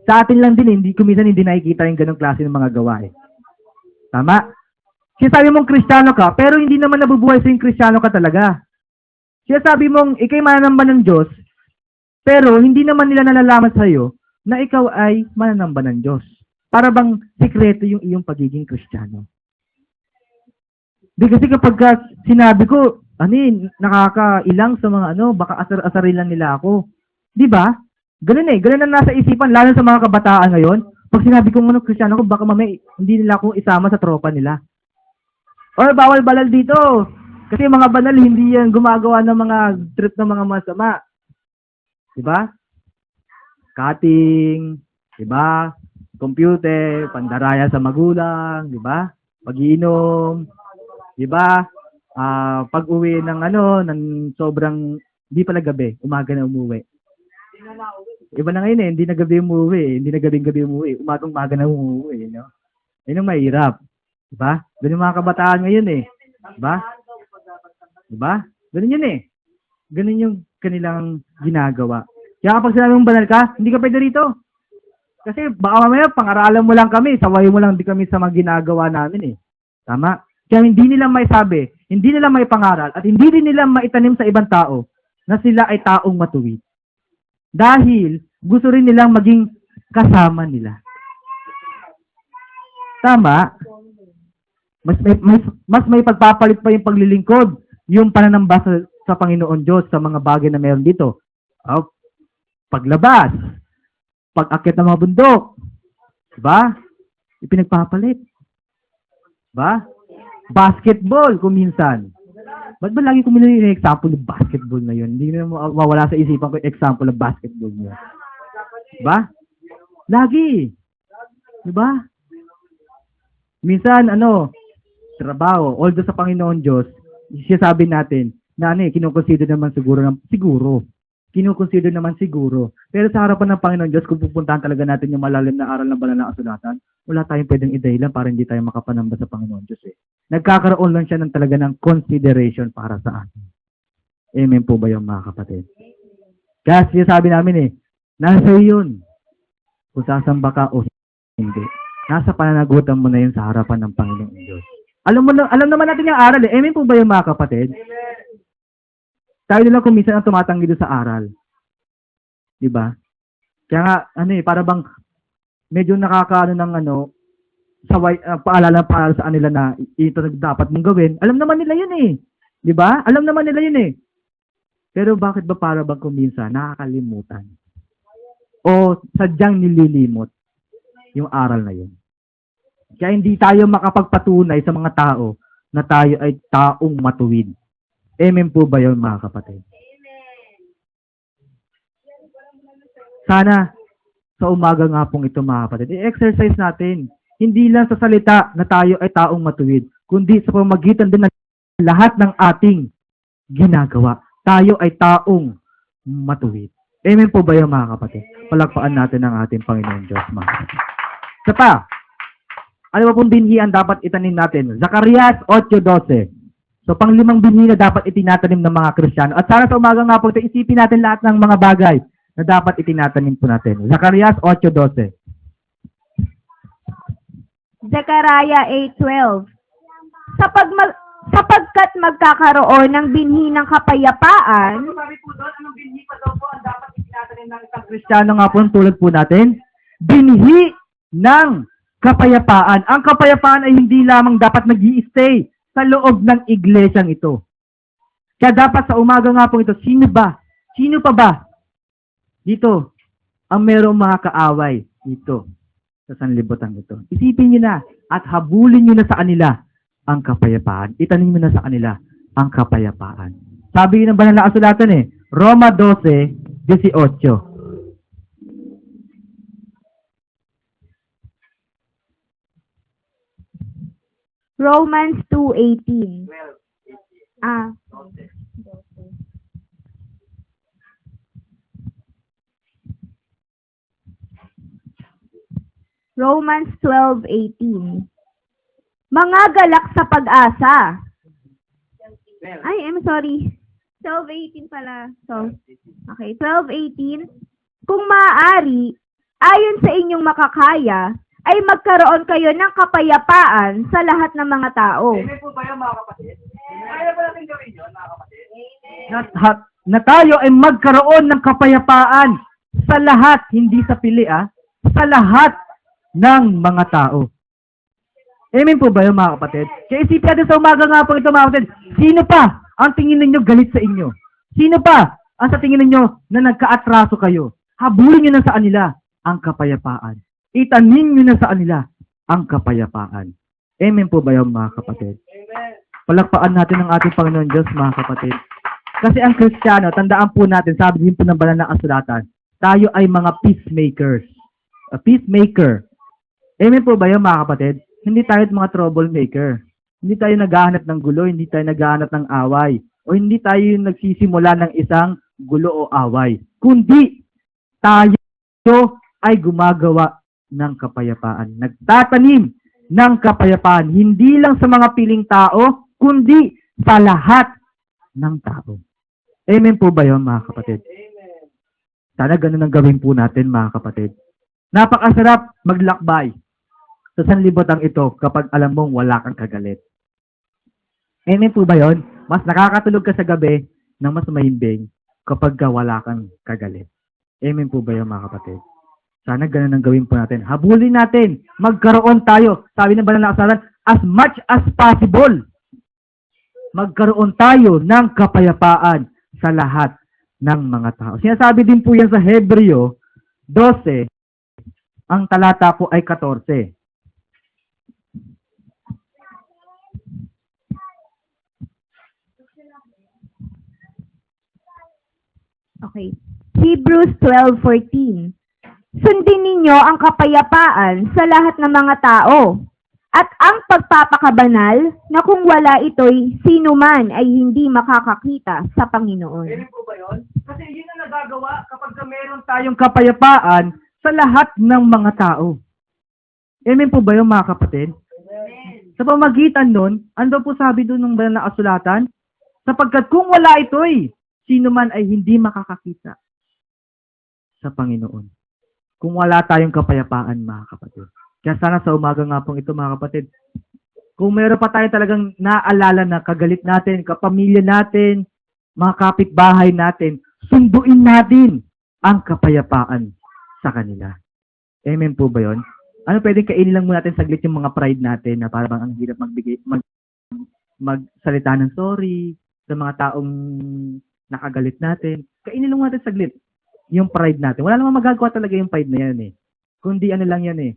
Sa atin lang din, kuminsan hindi nakikita yung ganong klase ng mga gawa Tama? Sinasabi mong Kristiyano ka, pero hindi naman nabubuhay sa yung Kristiyano ka talaga. Sinasabi mong ikay mananamba ng Diyos, pero hindi naman nila nalalaman sa iyo na ikaw ay mananamba ng Diyos. Para bang sikreto yung iyong pagiging Kristiyano. Di kasi kapag sinabi ko, nakakailang sa mga baka asar-asarin lang nila ako. Di ba? Ganun ganun ang nasa isipan, lalo sa mga kabataan ngayon. Pag sinabi kong Kristiyano ko, baka mamaya hindi nila ako isama sa tropa nila. Or bawal balal dito. Kasi mga banal, hindi yan gumagawa ng mga trip ng mga masama. Diba? Cutting, diba? Computer, pandaraya sa magulang, diba? Pag-iinom, diba? Pag-uwi ng ng sobrang, hindi pala gabi, umaga na umuwi. Iba na ngayon hindi na gabi umuwi, hindi na gabing-gabi umuwi, umagang-umaga na umuwi, no? Yun ang mahirap. Diba? Ganun yung mga kabataan ngayon Diba? Diba? Ganun yun Ganun yung kanilang ginagawa. Kaya kapag sinabi mong banal ka, hindi ka pwede rito. Kasi baka mamaya, pang-aralan mo lang kami, saway mo lang di kami sa mga ginagawa namin Tama? Kaya hindi nila may sabi, hindi nila may pangaral, at hindi din nila maitanim sa ibang tao na sila ay taong matuwid. Dahil gusto rin nilang maging kasama nila. Tama? Mas may pagpapalit pa yung paglilingkod, yung pananamba sa Panginoon Diyos sa mga bagay na meron dito. Paglabas, pag-akit ng mga bundok, diba? Ipinagpapalit. Diba? Basketball, kung minsan. Ba't ba lagi ko yung example ng basketball na yun? Hindi na mawala sa isipan ko yung example ng basketball niya. Diba? Lagi. Diba? Minsan, trabaho, although sa Panginoon Diyos, sinasabi natin, na kinukonsider naman siguro. Kinukonsider naman siguro. Pero sa harapan ng Panginoon Diyos, kung pupuntahan talaga natin yung malalim na aral ng banal na kasulatan, wala tayong pwedeng idahilan para hindi tayo makapanamba sa Panginoon Diyos Nagkakaroon lang siya ng talaga ng consideration para sa atin. Amen po ba yung mga kapatid? Kaya sinasabi namin nasa yun. Kung sasamba ka o hindi. Nasa pananagutan mo na yun sa harapan ng Panginoon Diyos. Alam naman natin yung aral Amen po ba yung mga kapatid? Tayo nila kung minsan ang tumatanggi doon sa aral. Diba? Kaya nga, para bang medyo nakakaano ng paalala sa kanila na ito dapat mong gawin. Alam naman nila yun Diba? Alam naman nila yun Pero bakit ba para bang kung minsan nakakalimutan? O sadyang nililimot yung aral na yun? Kaya hindi tayo makapagpatunay sa mga tao na tayo ay taong matuwid. Amen po ba yun, mga kapatid? Sana sa umaga nga pong ito, mga kapatid, i-exercise natin. Hindi lang sa salita na tayo ay taong matuwid, kundi sa pamamagitan din ng lahat ng ating ginagawa. Tayo ay taong matuwid. Amen po ba yun, mga kapatid? Palakpakan natin ang ating Panginoon Diyos, mga kapatid. Isa pa, ano ba pong binhi ang dapat itanim natin? Zacarias 8:12. So, pang-5 binhi na dapat itinatanim ng mga Kristiyano. At sana sa umaga nga po ito, isipin natin lahat ng mga bagay na dapat itinatanim po natin. Zacarias 8:12. Zechariah 8:12. Sapagkat magkakaroon ng binhi ng kapayapaan. Sabi po doon, anong binhi pa daw po ang dapat itinatanim ng isang Kristiyano nga po tulad po natin? Binhi ng kapayapaan. Ang kapayapaan ay hindi lamang dapat nag-i-stay sa loob ng iglesyang ito. Kaya dapat sa umaga nga po ito, sino pa ba dito ang merong mga kaaway dito sa sanlibutan ito? Isipin nyo na at habulin nyo na sa kanila ang kapayapaan. Itanim nyo na sa kanila ang kapayapaan. Sabi ng banal na kasulatan Roma 12:18. Romans 2:18. Romans 12:18. Mga galak sa pag-asa. I'm sorry. 12:18 pala. So, okay, 12:18. Kung maaari, ayon sa inyong makakaya, ay magkaroon kayo ng kapayapaan sa lahat ng mga tao. Amen po ba yan, mga kapatid? Kaya ba natin gawin yun, mga kapatid? Na tayo ay magkaroon ng kapayapaan sa lahat, hindi sa pili, sa lahat ng mga tao. Amen po ba yun, mga kapatid? Kaya isipin natin sa umaga nga po ito, mga kapatid, sino pa ang tingin ninyo galit sa inyo? Sino pa ang sa tingin ninyo na nagka-atraso kayo? Habulin nyo na sa kanila ang kapayapaan. Itanim nyo na sa kanila ang kapayapaan. Amen po ba yun, mga kapatid? Amen. Palakpakan natin ang ating Panginoon Diyos, mga kapatid. Kasi ang Kristiyano, tandaan po natin, sabi din po ng banal na kasulatan, tayo ay mga peacemakers. A peacemaker. Amen po ba yun, mga kapatid? Hindi tayo mga troublemaker. Hindi tayo naghahanap ng gulo, hindi tayo naghahanap ng away, o hindi tayo yung nagsisimula ng isang gulo o away. Kundi, tayo ay gumagawa ng kapayapaan. Nagtatanim ng kapayapaan. Hindi lang sa mga piling tao, kundi sa lahat ng tao. Amen po ba yun, mga kapatid? Sana ganun ang gawin po natin, mga kapatid. Napakasarap maglakbay sa sanlibutan ito kapag alam mong wala kang kagalit. Amen po ba yun? Mas nakakatulog ka sa gabi ng mas mahimbing kapag wala kang kagalit. Amen po ba yun, mga kapatid? Sana ganun ang gawin po natin. Habulin natin. Magkaroon tayo. Sabi ng banal na kasulatan, as much as possible. Magkaroon tayo ng kapayapaan sa lahat ng mga tao. Sinasabi din po yan sa Hebreo 12, ang talata po ay 14. Okay. Hebrews 12:14. Sundin ninyo ang kapayapaan sa lahat ng mga tao at ang pagpapakabanal na kung wala ito'y sino man ay hindi makakakita sa Panginoon. Amen po ba yun? Kasi yun ang nagagawa kapag meron tayong kapayapaan sa lahat ng mga tao. Amen po ba yun, mga kapatid? Amen. Sa pamagitan nun, ano po sabi doon ng banal na kasulatan? Sapagkat kung wala ito'y, sino man ay hindi makakakita sa Panginoon. Kung wala tayong kapayapaan, mga kapatid. Kaya sana sa umaga nga pong ito, mga kapatid, kung meron pa tayo talagang naalala na kagalit natin, kapamilya natin, mga kapitbahay natin, sunduin natin ang kapayapaan sa kanila. Amen po ba yun? Ano pwedeng kainin lang muna natin saglit yung mga pride natin na parang ang hirap magsalita ng sorry sa mga taong nakagalit natin. Kainin lang natin saglit yung pride natin. Wala namang magagawa talaga yung pride na yan eh. Kundi ano lang yan eh.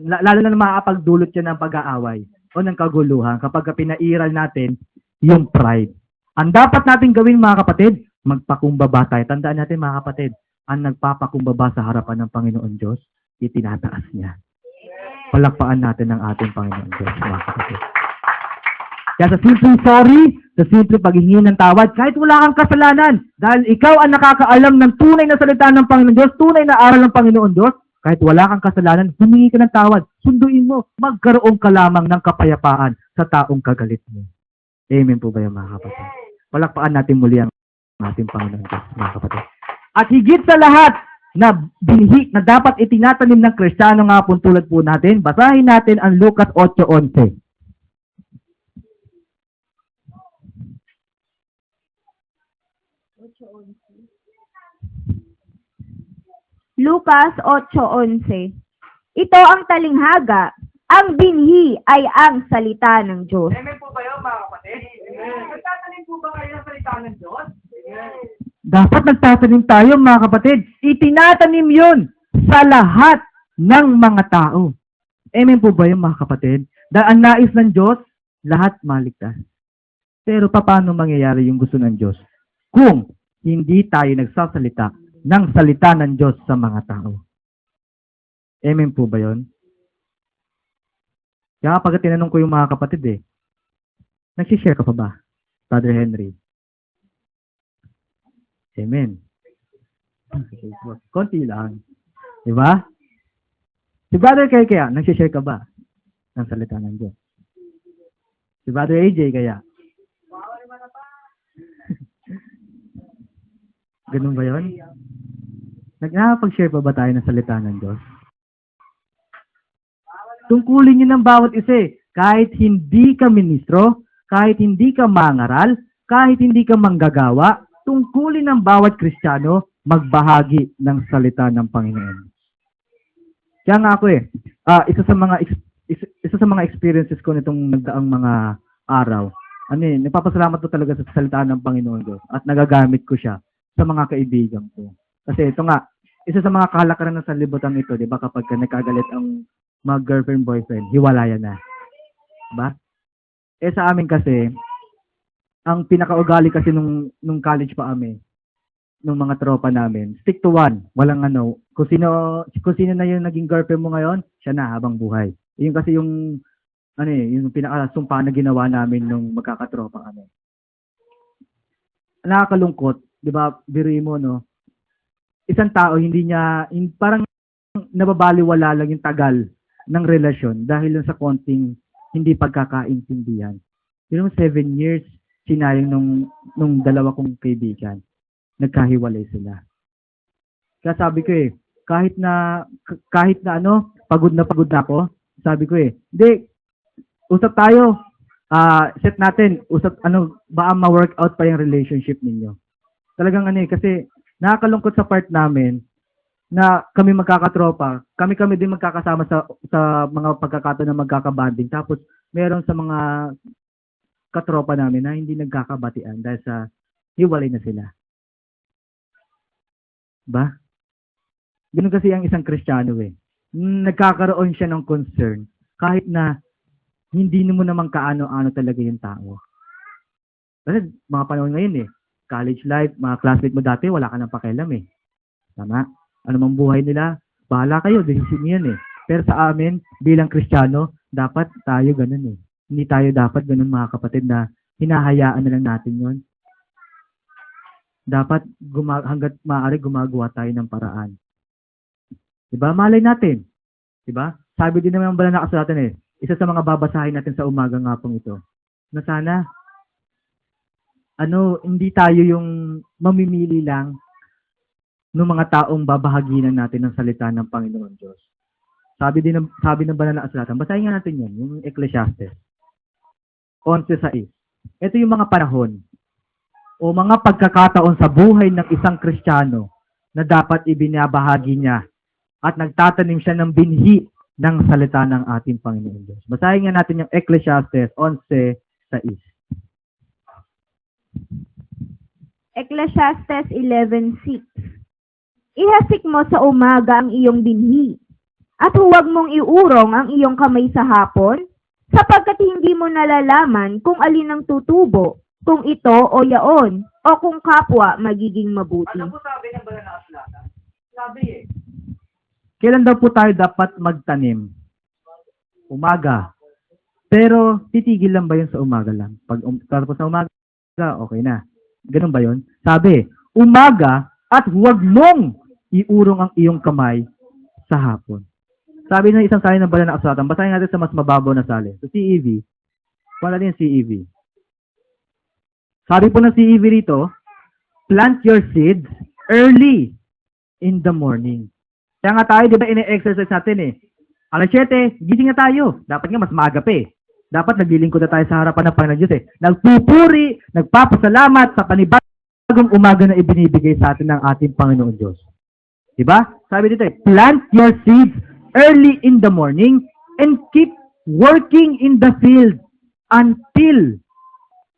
Lalo na makakapagdulot yan ng pag-aaway o ng kaguluhan kapag pinairal natin yung pride. Ang dapat natin gawin, mga kapatid, magpakumbaba tayo. Tandaan natin, mga kapatid, ang nagpapakumbaba sa harapan ng Panginoon Diyos, itinataas niya. Palakpakan natin ang ating Panginoon Diyos, mga kapatid. Kaya sa simpleng sorry, sa simpleng paghihingi ng tawad, kahit wala kang kasalanan, dahil ikaw ang nakakaalam ng tunay na salita ng Panginoon Diyos, tunay na aral ng Panginoon Diyos, kahit wala kang kasalanan, humingi ka ng tawad, sunduin mo, magkaroon ka lamang ng kapayapaan sa taong kagalit mo. Amen po ba yung mga kapatid? Palakpakan natin muli ang ating Panginoon Diyos, mga kapatid. At higit sa lahat, na binhi na dapat itinatanim ng Kristiyano nga po tulad po natin, basahin natin ang Lucas 8:11. Lucas 8:11. Ito ang talinghaga, ang binhi ay ang salita ng Diyos. Amen po ba yun, mga kapatid? Amen. Nagtatanim po ba kayo ng salita ng Diyos? Amen. Dapat nagtatanim tayo, mga kapatid. Itinatanim yun sa lahat ng mga tao. Amen po ba yun, mga kapatid? Dahil ang nais ng Diyos, lahat maligtas. Pero paano mangyayari yung gusto ng Diyos kung hindi tayo nagsasalita ng salita ng Diyos sa mga tao? Amen po ba yun? Kaya pag tinanong ko yung mga kapatid nagsishare ka pa ba, Brother Henry? Amen. Konti lang. Diba? Si Brother Kay kaya, nagsishare ka ba ng salita ng Diyos? Si Brother AJ kaya? Ganun ba yun? Nakapag-share pa ba tayo ng salita ng Diyos? Tungkulin nyo ng bawat isa kahit hindi ka ministro, kahit hindi ka mangaral, kahit hindi ka manggagawa, tungkulin ng bawat Kristiyano magbahagi ng salita ng Panginoon. Kaya nga ako isa sa mga experiences ko nitong nagdaang mga araw, nagpapasalamat ko talaga sa salita ng Panginoon Diyos at nagagamit ko siya sa mga kaibigan ko. Kasi ito nga, isa sa mga kahalakaran ng sanlibutan ito, di ba, kapag nagkagalit ang mga girlfriend, boyfriend, hiwalayan na. Diba? sa amin kasi, ang pinakaugali kasi nung college pa kami, nung mga tropa namin, stick to one. Walang ano, kung sino na yung naging girlfriend mo ngayon, siya na habang buhay. Yun kasi yung, ano yung pinakasumpa na ginawa namin nung magkakatropa kami. Nakakalungkot, di ba, biruin mo, no? Isang tao, parang nababaliwala lang yung tagal ng relasyon dahil lang sa konting hindi pagkakaintindihan. Yun 7 years, sinayang nung dalawa kong kaibigan. Nagkahiwalay sila. Kaya sabi ko kahit na ano, pagod na ako, sabi ko hindi, usap tayo, set natin, baka ma-workout pa yung relationship ninyo. Talagang kasi nakakalungkot sa part namin na kami magkakatropa, kami din magkakasama sa mga pagkakataon na magkakabanding. Tapos meron sa mga katropa namin na hindi nagkakabatian dahil sa hiwalay na sila. Ba? Ganun kasi ang isang Kristiyano Nagkakaroon siya ng concern kahit na hindi mo naman kaano-ano talaga yung tao. Kasi mga panahon ngayon college life, mga classmate mo dati, wala ka nang pakialam Tama? Ano mang buhay nila, bahala kayo, decision yan Pero sa amin, bilang Kristiyano, dapat tayo ganun Hindi tayo dapat ganun mga kapatid na hinahayaan na lang natin yon. Dapat hanggat maaari gumagawa tayo ng paraan. Diba? Malay natin. Diba? Sabi din naman ang banal na kasulatan isa sa mga babasahin natin sa umaga nga pong ito, na sana hindi tayo yung mamimili lang ng mga taong babahaginan natin ng salita ng Panginoon Diyos. Sabi ng banal na kasulatan, basahin nga natin yan, yung Ecclesiastes 11:6. Ito yung mga panahon o mga pagkakataon sa buhay ng isang Kristiyano na dapat ibinabahagi niya at nagtatanim siya ng binhi ng salita ng ating Panginoon Diyos. Basahin nga natin yung Ecclesiastes 11:6. Ecclesiastes 11:6. Ihasik mo sa umaga ang iyong binhi, at huwag mong iurong ang iyong kamay sa hapon, sapagkat hindi mo nalalaman kung alin ang tutubo, kung ito o yaon, o kung kapwa magiging mabuti. Ano po sabi ng banal na kasulatan? Sabi kailan daw po tayo dapat magtanim? Umaga. Pero titigil lang ba yun sa umaga lang? Tapos sa umaga, okay na. Ganun ba yun? Sabi, umaga at huwag mong iurong ang iyong kamay sa hapon. Sabi ng isang salin ng banal na kasulatan, basahin natin sa mas mababaw na salin. Sa CEV. Wala din CEV. Sabi po ng CEV rito, plant your seeds early in the morning. Kaya nga tayo, di ba, ine-exercise natin Alas 7, gising na tayo. Dapat nga mas maaga pa Dapat naglilingkod na tayo sa harapan ng Panginoon Diyos Nagpupuri, nagpapasalamat sa panibagong umaga na ibinibigay sa atin ng ating Panginoon Diyos. Diba? Sabi dito plant your seeds early in the morning and keep working in the field until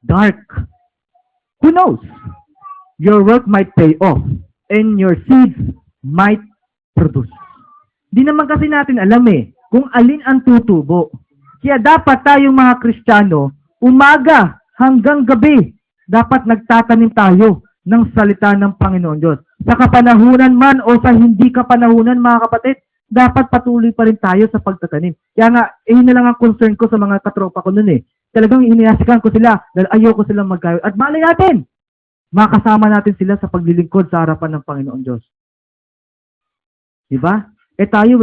dark. Who knows? Your work might pay off and your seeds might produce. Di naman kasi natin alam kung alin ang tutubo. Kaya dapat tayong mga Kristiyano, umaga hanggang gabi, dapat nagtatanim tayo ng salita ng Panginoon Diyos. Sa kapanahunan man o sa hindi kapanahunan, mga kapatid, dapat patuloy pa rin tayo sa pagtatanim. Kaya nga, yun na lang ang concern ko sa mga katropa ko nun Talagang iniyasikan ko sila dahil ayoko silang magkayo. At malay natin, makasama natin sila sa paglilingkod sa harapan ng Panginoon Diyos. Diba? Tayo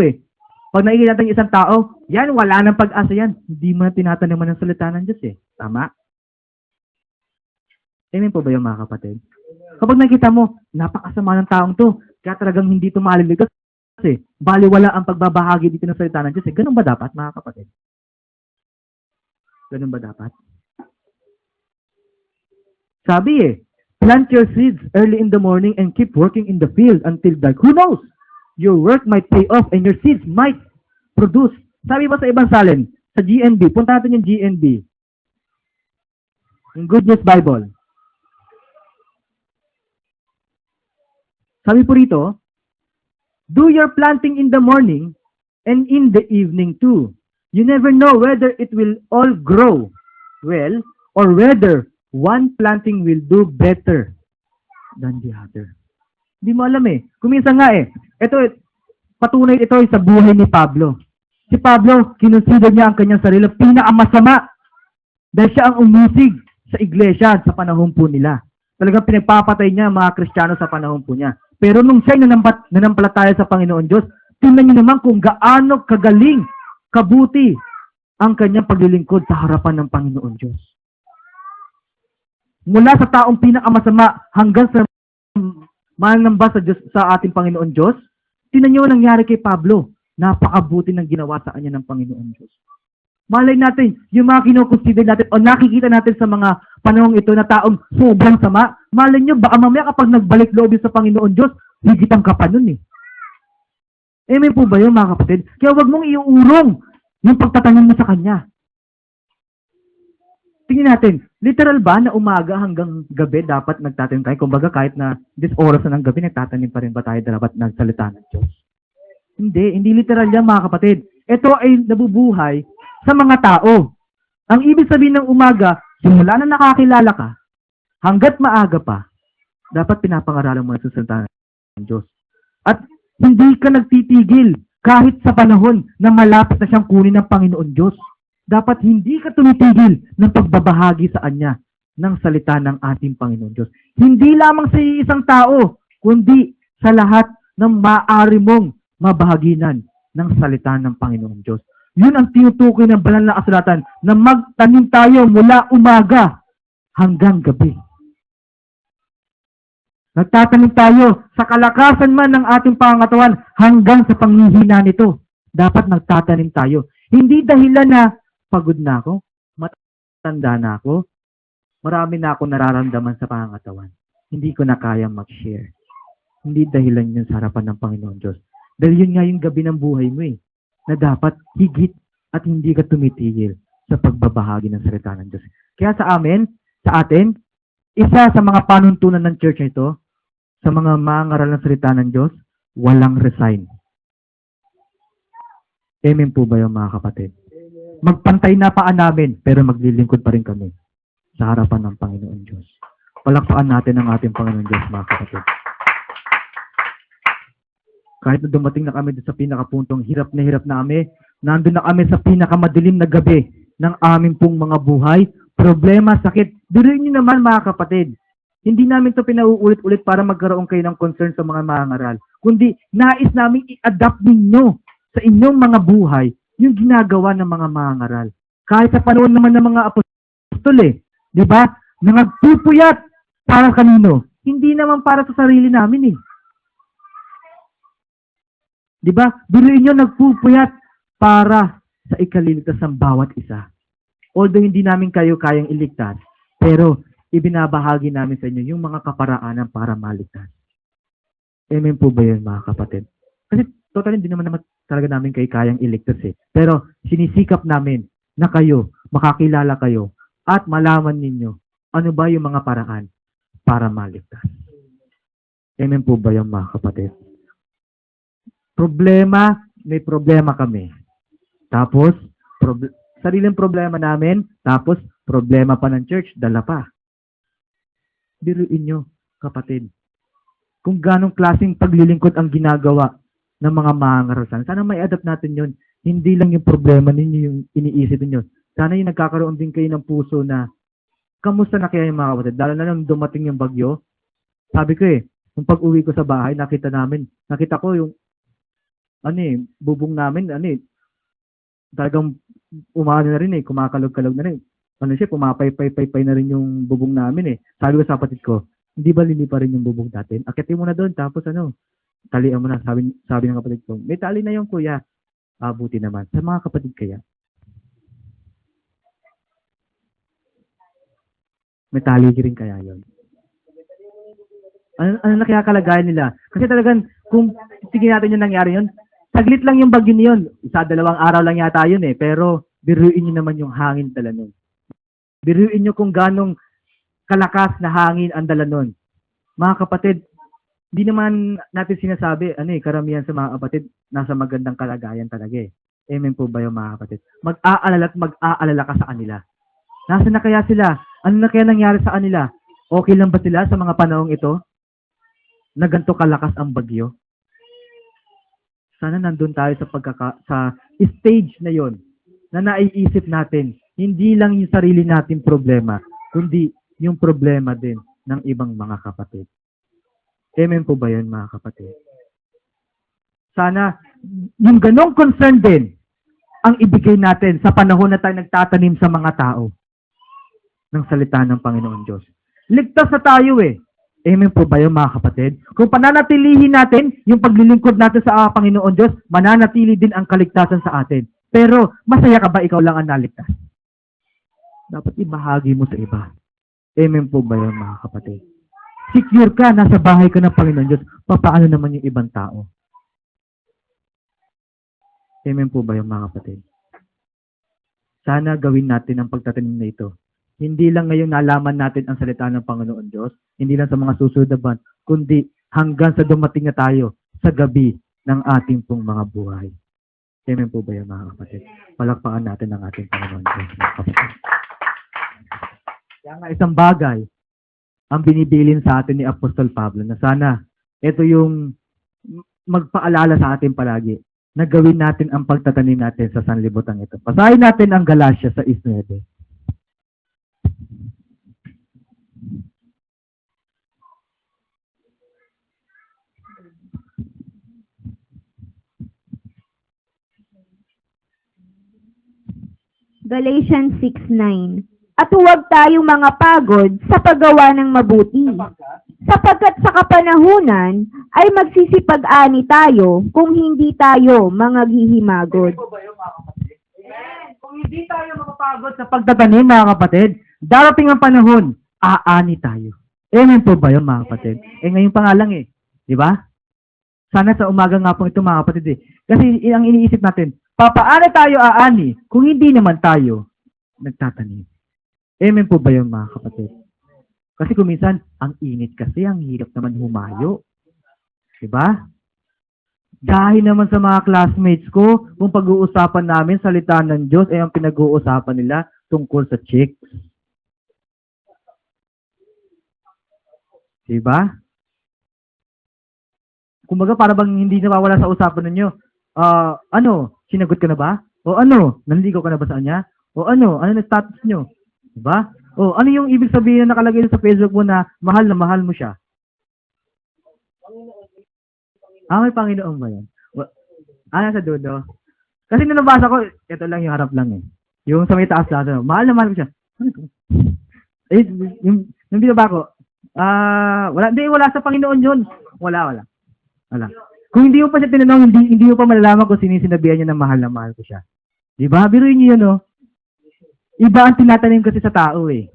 pag nakikita natin isang tao, yan, wala nang pag-asa yan. Hindi mo na tinataniman ng salita ng Diyos Tama? Amen po ba yung mga kapatid? Kapag nakita mo, napakasama ng taong to, kaya talagang hindi ito maliligas baliwala ang pagbabahagi dito ng salita ng Diyos Ganun ba dapat, mga kapatid? Ganun ba dapat? Sabi plant your seeds early in the morning and keep working in the field until dark. Who knows? Your work might pay off and your seeds might produce. Sabi ba sa ibang salin? Sa GNB. Punta natin yung GNB. Yung Good News Bible. Sabi po rito, do your planting in the morning and in the evening too. You never know whether it will all grow well or whether one planting will do better than the other. Hindi mo alam eh. Kuminsan nga eh. Ito, patunay ito sa buhay ni Pablo. Si Pablo, kinonsider niya ang kanyang sarili pinakamasama dahil siya ang umusig sa iglesia sa panahon po nila. Talagang pinagpapatay niya ang mga Kristiyano sa panahon po niya. Pero nung siya'y nanampalataya sa Panginoon Diyos, tingnan niyo naman kung gaano kagaling, kabuti ang kanyang paglilingkod sa harapan ng Panginoon Diyos. Mula sa taong pinakamasama hanggang sa manamba sa Diyos, sa ating Panginoon Diyos, tingnan niyo ang nangyari kay Pablo. Napakabuti ng ginawa sa kanya ng Panginoon Diyos. Malay natin, yung mga kinukonsider natin o nakikita natin sa mga panahong ito na taong sobrang sama, malay nyo, baka mamaya kapag nagbalik loob sa Panginoon Diyos, higitan ka pa nun eh. Amen po ba yun mga kapatid? Kaya wag mong iuurong yung pagtatanong mo sa Kanya. Tingnan natin, literal ba na umaga hanggang gabi dapat nagtatanim tayo? Kumbaga kahit na this oras na ng gabi, nagtatanim pa rin ba tayo dapat nagsalita ng Diyos? Hindi literal yan mga kapatid. Ito ay nabubuhay sa mga tao. Ang ibig sabihin ng umaga, simula na nakakilala ka, hanggat maaga pa, dapat pinapangaralan mo ang susunod ng Diyos. At hindi ka nagtitigil kahit sa panahon na malapit na siyang kunin ng Panginoon Diyos. Dapat hindi ka tumitigil ng pagbabahagi sa Kanya ng salita ng ating Panginoon Diyos. Hindi lamang sa isang tao, kundi sa lahat ng maaari mong mabahaginan ng salita ng Panginoon Diyos. Yun ang tinutukoy ng banal na kasulatan na magtanim tayo mula umaga hanggang gabi. Nagtatanim tayo sa kalakasan man ng ating pangangatawan hanggang sa panghihina nito. Dapat nagtatanim tayo. Hindi dahilan na pagod na ako, matanda na ako, marami na ako nararamdaman sa pangangatawan. Hindi ko na kaya mag-share. Hindi dahilan yun sa harapan ng Panginoon Diyos. Dahil yun nga yung gabi ng buhay mo eh, na dapat higit at hindi ka tumitigil sa pagbabahagi ng salita ng Diyos. Kaya sa atin, isa sa mga panuntunan ng church nito, sa mga mangaral ng salita ng Diyos, walang resign. Amen po ba yung mga kapatid? Magpantay na paan namin, pero maglilingkod pa rin kami sa harapan ng Panginoon Diyos. Palakpakan natin ang ating Panginoon Diyos, mga kapatid. Kahit na dumating na kami sa pinakapuntong hirap na kami, nandun na kami sa pinakamadilim na gabi ng aming pong mga buhay, problema, sakit. Dirin niyo naman mga kapatid, hindi namin ito pinauulit-ulit para magkaroon kayo ng concern sa mga mangaral, kundi nais namin i-adapt ninyo sa inyong mga buhay yung ginagawa ng mga mangaral. Kahit sa panahon naman ng mga apostol di ba? Na nagpupuyat para kanino? Hindi naman para sa sarili namin Di ba? Biruin nyo nagpupuyat para sa ikaliligtas ng bawat isa. Although hindi namin kayo kayang iligtas, pero ibinabahagi namin sa inyo yung mga kaparaanan para maligtas. Amen po ba yun mga kapatid? Kasi totally hindi naman talaga namin kayo kayang iligtas Pero sinisikap namin na kayo, makakilala kayo, at malaman ninyo ano ba yung mga paraan para maligtas. Amen po ba yung mga kapatid? May problema kami. Tapos, sariling problema namin, tapos problema pa ng church, dala pa. Biruin nyo, kapatid, kung ganong klaseng paglilingkod ang ginagawa ng mga mangarasan. Sana may adapt natin yun. Hindi lang yung problema ninyo yung iniisip ninyo. Sana yung nagkakaroon din kayo ng puso na, kamusta na kaya yung mga kapatid? Lalo na nang dumating yung bagyo. Sabi ko nung pag-uwi ko sa bahay, nakita ko yung bubong namin, talagang umano na rin kumakalog-kalog na rin. Pumapay-pay na rin yung bubong namin Sabi ko sa kapatid ko, hindi ba lili pa rin yung bubong natin? Akitin mo na doon, tapos talian mo na. Sabi ng kapatid ko, may tali na yung kuya. Buti naman. Sa mga kapatid kaya, may tali rin kaya yun. Ano na kaya kalagayan nila? Kasi talagang, kung tingin natin yung nangyari yun, saglit lang yung bagyo niyon. 1-2 araw lang yata yun Pero, biruin nyo naman yung hangin dala nun. Biruin nyo kung ganong kalakas na hangin ang dala nun. Mga kapatid, di naman natin sinasabi, karamihan sa mga kapatid, nasa magandang kalagayan talaga Amen po ba yung mga kapatid? Mag-aalala at mag-aalala ka sa kanila. Nasaan na kaya sila? Ano na kaya nangyari sa kanila? Okay lang ba sila sa mga panahong ito? Na ganito kalakas ang bagyo? Sana nandun tayo sa stage na yon na naiisip natin, hindi lang yung sarili natin problema, kundi yung problema din ng ibang mga kapatid. Amen po ba yun, mga kapatid? Sana yung ganong concern din ang ibigay natin sa panahon na tayo nagtatanim sa mga tao ng salita ng Panginoon Diyos. Ligtas na tayo eh. Amen po ba yun, mga kapatid? Kung pananatilihin natin yung paglilingkod natin sa Panginoon Diyos, mananatili din ang kaligtasan sa atin. Pero, masaya ka ba ikaw lang ang naligtas? Dapat ibahagi mo sa iba. Amen po ba yun, mga kapatid? Secure ka, nasa bahay ka ng Panginoon Diyos. Paano naman yung ibang tao? Amen po ba yun, mga kapatid? Sana gawin natin ang pagtatanim na ito. Hindi lang ngayong nalaman natin ang salita ng Panginoon Diyos, hindi lang sa mga susunod na buwan, kundi hanggang sa dumating na tayo sa gabi ng ating pong mga buhay. Amen po ba yan, mga kapatid? Palakpakan natin ang ating Panginoon Diyos, mga kapatid. Kaya nga isang bagay ang binibilin sa atin ni Apostol Pablo na sana ito yung magpaalala sa atin palagi na gawin natin ang pagtatanim natin sa sanlibutan ito. Basahin natin ang Galatia sa 6:9. Galatians 6:9. At huwag tayong mga pagod sa paggawa ng mabuti, sapagkat sa kapanahunan ay magsisipag-ani tayo kung hindi tayo mga hihimagod. Kung hindi tayo makapagod sa pagtatanim, mga kapatid, darating ang panahon, aani tayo. Amen po ba yun, mga kapatid? Ngayon pa nga lang eh. Di ba? Sana sa umaga nga po ito, mga kapatid eh. Kasi ang iniisip natin, papaano tayo aani kung hindi naman tayo nagtatanim? Amen po ba yun, mga kapatid? Kasi kung minsan, ang init kasi, ang hirap naman humayo. Diba? Dahil naman sa mga classmates ko, kung pag-uusapan namin salita ng Diyos, ay ang pinag-uusapan nila tungkol sa chicks. Diba? Kumbaga, para bang hindi nawawala sa usapan ninyo, sinagot ka na ba? O ano, nanligaw ka na ba sa kanya? O ano na status nyo? Diba? O ano yung ibig sabihin na nakalagay sa Facebook mo na mahal mo siya? May Panginoon ba yan? Nasa dulo. Kasi nung nabasa ko, ito lang yung harap lang eh. Yung sa may taas lang, mahal mo siya. Ano ito? Yung binaba ko, wala sa Panginoon yun. Wala. Kung hindi mo pa siya tinanong, hindi mo pa malalaman kung sino sinabihan niya na mahal ko siya. Diba? Biruin niyo yun, no? Iba ang tinatanim kasi sa tao eh.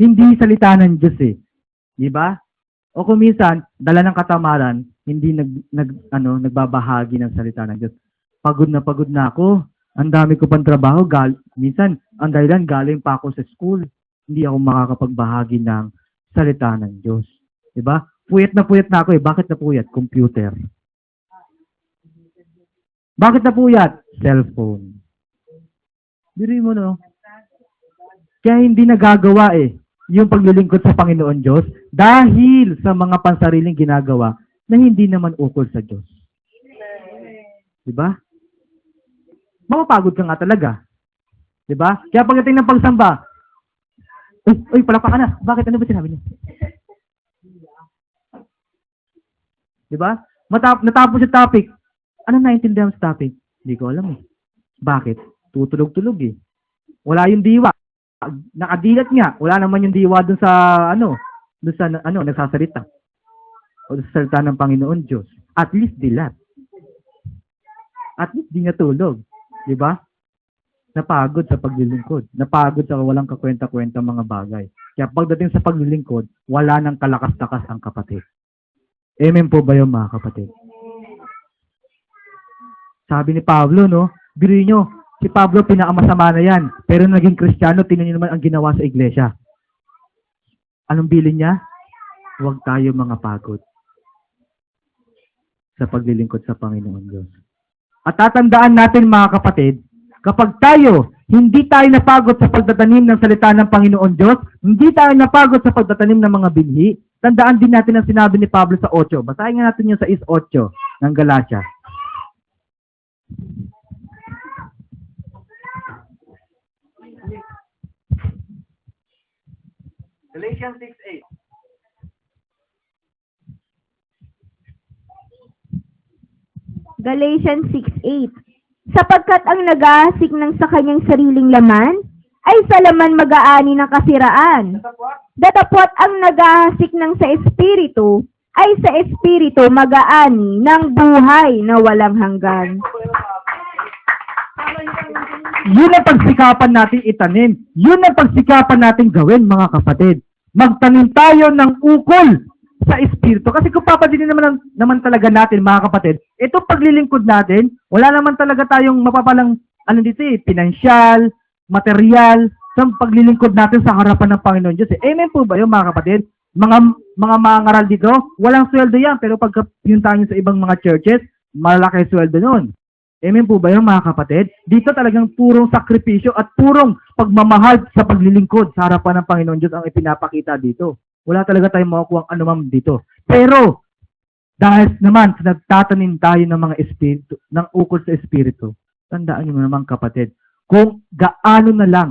Hindi salita ng Diyos eh. Diba? O kung minsan, dala ng katamaran, hindi nagbabahagi ng salita ng Diyos. Pagod na ako. Ang dami ko pang trabaho. Minsan, ang dahilan, galing pa ako sa school. Hindi ako makakapagbahagi ng salita ng Diyos. Diba? Puyat na ako eh. Bakit napuyat? Computer. Bakit napuyat? Cellphone. Biruin mo, no? Kaya hindi nagagawa eh yung paglilingkod sa Panginoon Diyos dahil sa mga pansariling ginagawa na hindi naman ukol sa Diyos. Diba? Mapapagod ka nga talaga. Diba? Kaya pagdating ng pagsamba, palakpakan na. Bakit? Ano ba sinabi niya? Diba? Natapos yung topic. Ano naintindihan sa topic? Hindi ko alam eh. Bakit? Tutulog-tulog eh. Wala yung diwa. Nakadilat nga. Wala naman yung diwa dun sa nagsasalita. O sa salita ng Panginoon Diyos. At least dilat. At least di natulog. Diba? Napagod sa paglilingkod. Napagod sa walang kakwenta-kwenta mga bagay. Kaya pagdating sa paglilingkod, wala nang kalakas-takas ang kapatid. Amen po ba yung mga kapatid? Sabi ni Pablo, no? Biruin nyo, si Pablo pinakamasama na yan. Pero naging Kristiyano, tingnan nyo naman ang ginawa sa iglesia. Anong bilin niya? Huwag tayo mga pagod sa paglilingkod sa Panginoon Diyos. At tatandaan natin mga kapatid, kapag tayo Hindi tayo napagod sa pagtatanim ng salita ng Panginoon Diyos. Hindi tayo napagod sa pagtatanim ng mga binhi. Tandaan din natin ang sinabi ni Pablo sa 8. Basahin nga natin yung sa 8 ng Galatia. Galatians 6:8. Galatians 6:8. Sapagkat ang nag-aasik ng sa kanyang sariling laman, ay sa laman mag-aani ng kasiraan. Datapwat ang nag-aasik ng sa Espiritu, ay sa Espiritu mag-aani ng buhay na walang hanggan. Yun ang pagsikapan natin itanim. Yun ang pagsikapan natin gawin, mga kapatid. Magtanim tayo ng ukol sa Espiritu. Kasi kung papadinin naman talaga natin, mga kapatid, itong paglilingkod natin, wala naman talaga tayong mapapalang, pinansyal, material, sa paglilingkod natin sa harapan ng Panginoon Diyos. Amen po ba yun, mga kapatid? Mga mangaral dito, walang sweldo yan, pero pag pinuntahan nyo sa ibang mga churches, malaki sweldo nun. Amen po ba yun, mga kapatid? Dito talagang purong sakripisyo at purong pagmamahal sa paglilingkod sa harapan ng Panginoon Diyos ang ipinapakita dito. Wala talaga tayong makukuha ang anumang dito. Pero, dahil naman sa nagtatanim tayo ng mga espiritu, ng ukol sa espiritu, tandaan nyo naman, kapatid, kung gaano na lang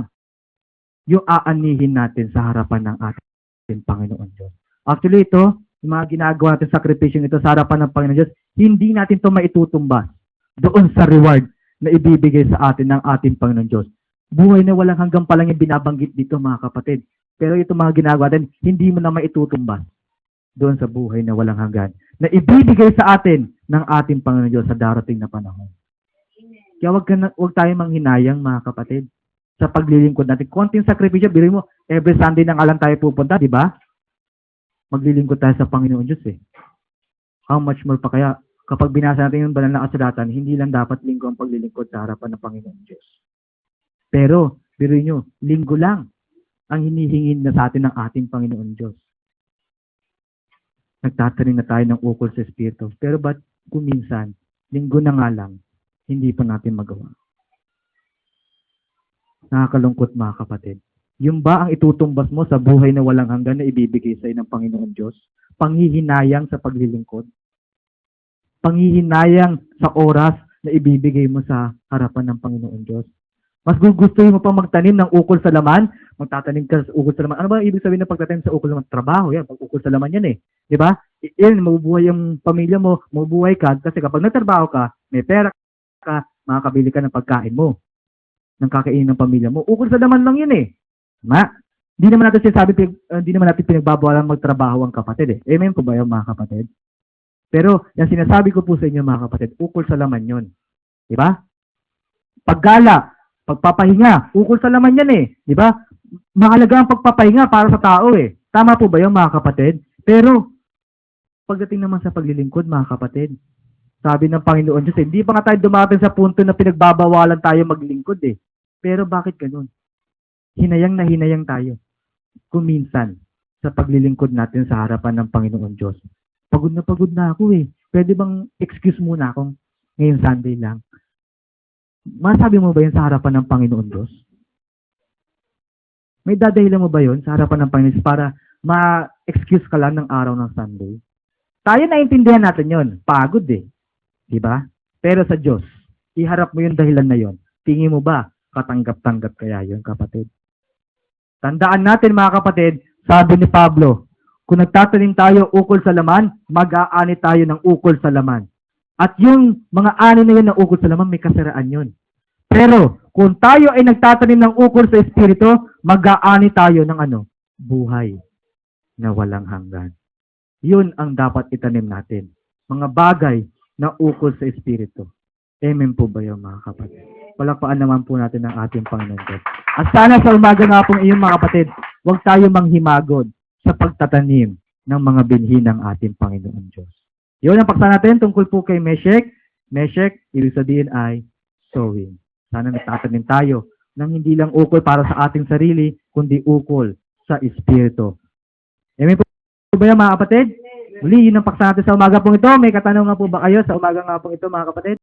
yung aanihin natin sa harapan ng ating Panginoon Diyos. Actually, ito, yung mga ginagawa natin sakripisyo ito sa harapan ng Panginoon Diyos, hindi natin ito maitutumbas doon sa reward na ibibigay sa atin ng ating Panginoon Diyos. Buhay na walang hanggang pa lang yung binabanggit dito, mga kapatid. Pero ito mga ginagawa natin, hindi mo na maitutumbas doon sa buhay na walang hanggan na ibibigay sa atin ng ating Panginoon Diyos sa darating na panahon. Kaya wag tayo manghinayang, mga kapatid, sa paglilingkod natin. Konting sakripisyo, bilhin mo, every Sunday na nga lang tayo pupunta, di ba? Maglilingkod tayo sa Panginoon Diyos eh. How much more pa kaya kapag binasa natin yung banal na kasulatan, hindi lang dapat linggo ang paglilingkod sa harapan ng Panginoon Diyos. Pero, bilhin nyo, linggo lang ang hinihingin na sa atin ng ating Panginoon Diyos. Nagtatanim na tayo ng ukol sa Espiritu. Pero ba't kuminsan, linggo na nga lang, hindi pa natin magawa? Nakakalungkot, mga kapatid. Yung ba ang itutumbas mo sa buhay na walang hanggan na ibibigay sa ng Panginoon Diyos? Panghihinayang sa paglilingkod? Panghihinayang sa oras na ibibigay mo sa harapan ng Panginoon Diyos? Mas gugustuhin mo pa magtanim ng ukol sa laman, magtatanim ka sa ukol sa laman. Ano ba ibig sabihin ng pagtatanim sa ukol sa laman? Trabaho yan, pag ukol sa laman yan eh. Di ba? Yan, mabubuhay yung pamilya mo, mabubuhay ka, kasi kapag nagtrabaho ka, may pera ka, makakabili ka ng pagkain mo, ng kakainin ng pamilya mo. Ukol sa laman lang yun eh. Di naman natin pinagbabawalan magtrabaho ang kapatid eh. Amen po ba yung mga kapatid? Pero, yung sinasabi ko po sa inyo, mga kapatid, ukol sa laman yun. Di ba? Paggala, pagpapahinga, ukol sa laman yan eh. Di ba? Mahalaga ang pagpapahinga para sa tao eh. Tama po ba yung mga kapatid? Pero, pagdating naman sa paglilingkod, mga kapatid, sabi ng Panginoon Diyos, hindi pa nga tayo dumating sa punto na pinagbabawalan tayo maglingkod eh. Pero bakit ganun? Hinayang na hinayang tayo. Kuminsan, sa paglilingkod natin sa harapan ng Panginoon Diyos. Pagod na ako eh. Pwede bang excuse muna akong ngayong Sunday lang? Masabi mo ba yun sa harapan ng Panginoon Diyos? May dadahilan mo ba yun sa harapan ng Panginoon Diyos para ma-excuse ka lang ng araw ng Sunday? Tayo naiintindihan natin yun. Pagod eh. Diba? Pero sa Diyos, iharap mo yung dahilan na yun. Tingin mo ba katanggap-tanggap kaya yun, kapatid? Tandaan natin, mga kapatid, sabi ni Pablo, kung nagtatanim tayo ukol sa laman, mag-aani tayo ng ukol sa laman. At yung mga ani na yun ng ukol sa laman, may kasiraan yun. Pero, kung tayo ay nagtatanim ng ukol sa Espiritu, mag-aani tayo ng buhay na walang hanggan. Yun ang dapat itanim natin. Mga bagay na ukol sa Espiritu. Amen po ba yun, mga kapatid? Palakpaan naman po natin ang ating Panginoon Diyos. At sana sa umaga nga po iyon, mga kapatid, huwag tayo manghimagod sa pagtatanim ng mga binhi ng ating Panginoon Diyos. Yun ang paksa natin tungkol po kay Meshek. Meshek, ibig sabihin ay sowing. Sana nagtatanim tayo ng hindi lang ukol para sa ating sarili, kundi ukol sa Espiritu. Amen po ba yan, mga kapatid? Muli, yun ang paksa natin sa umaga pong ito. May katanungan po ba kayo sa umaga nga pong ito, mga kapatid?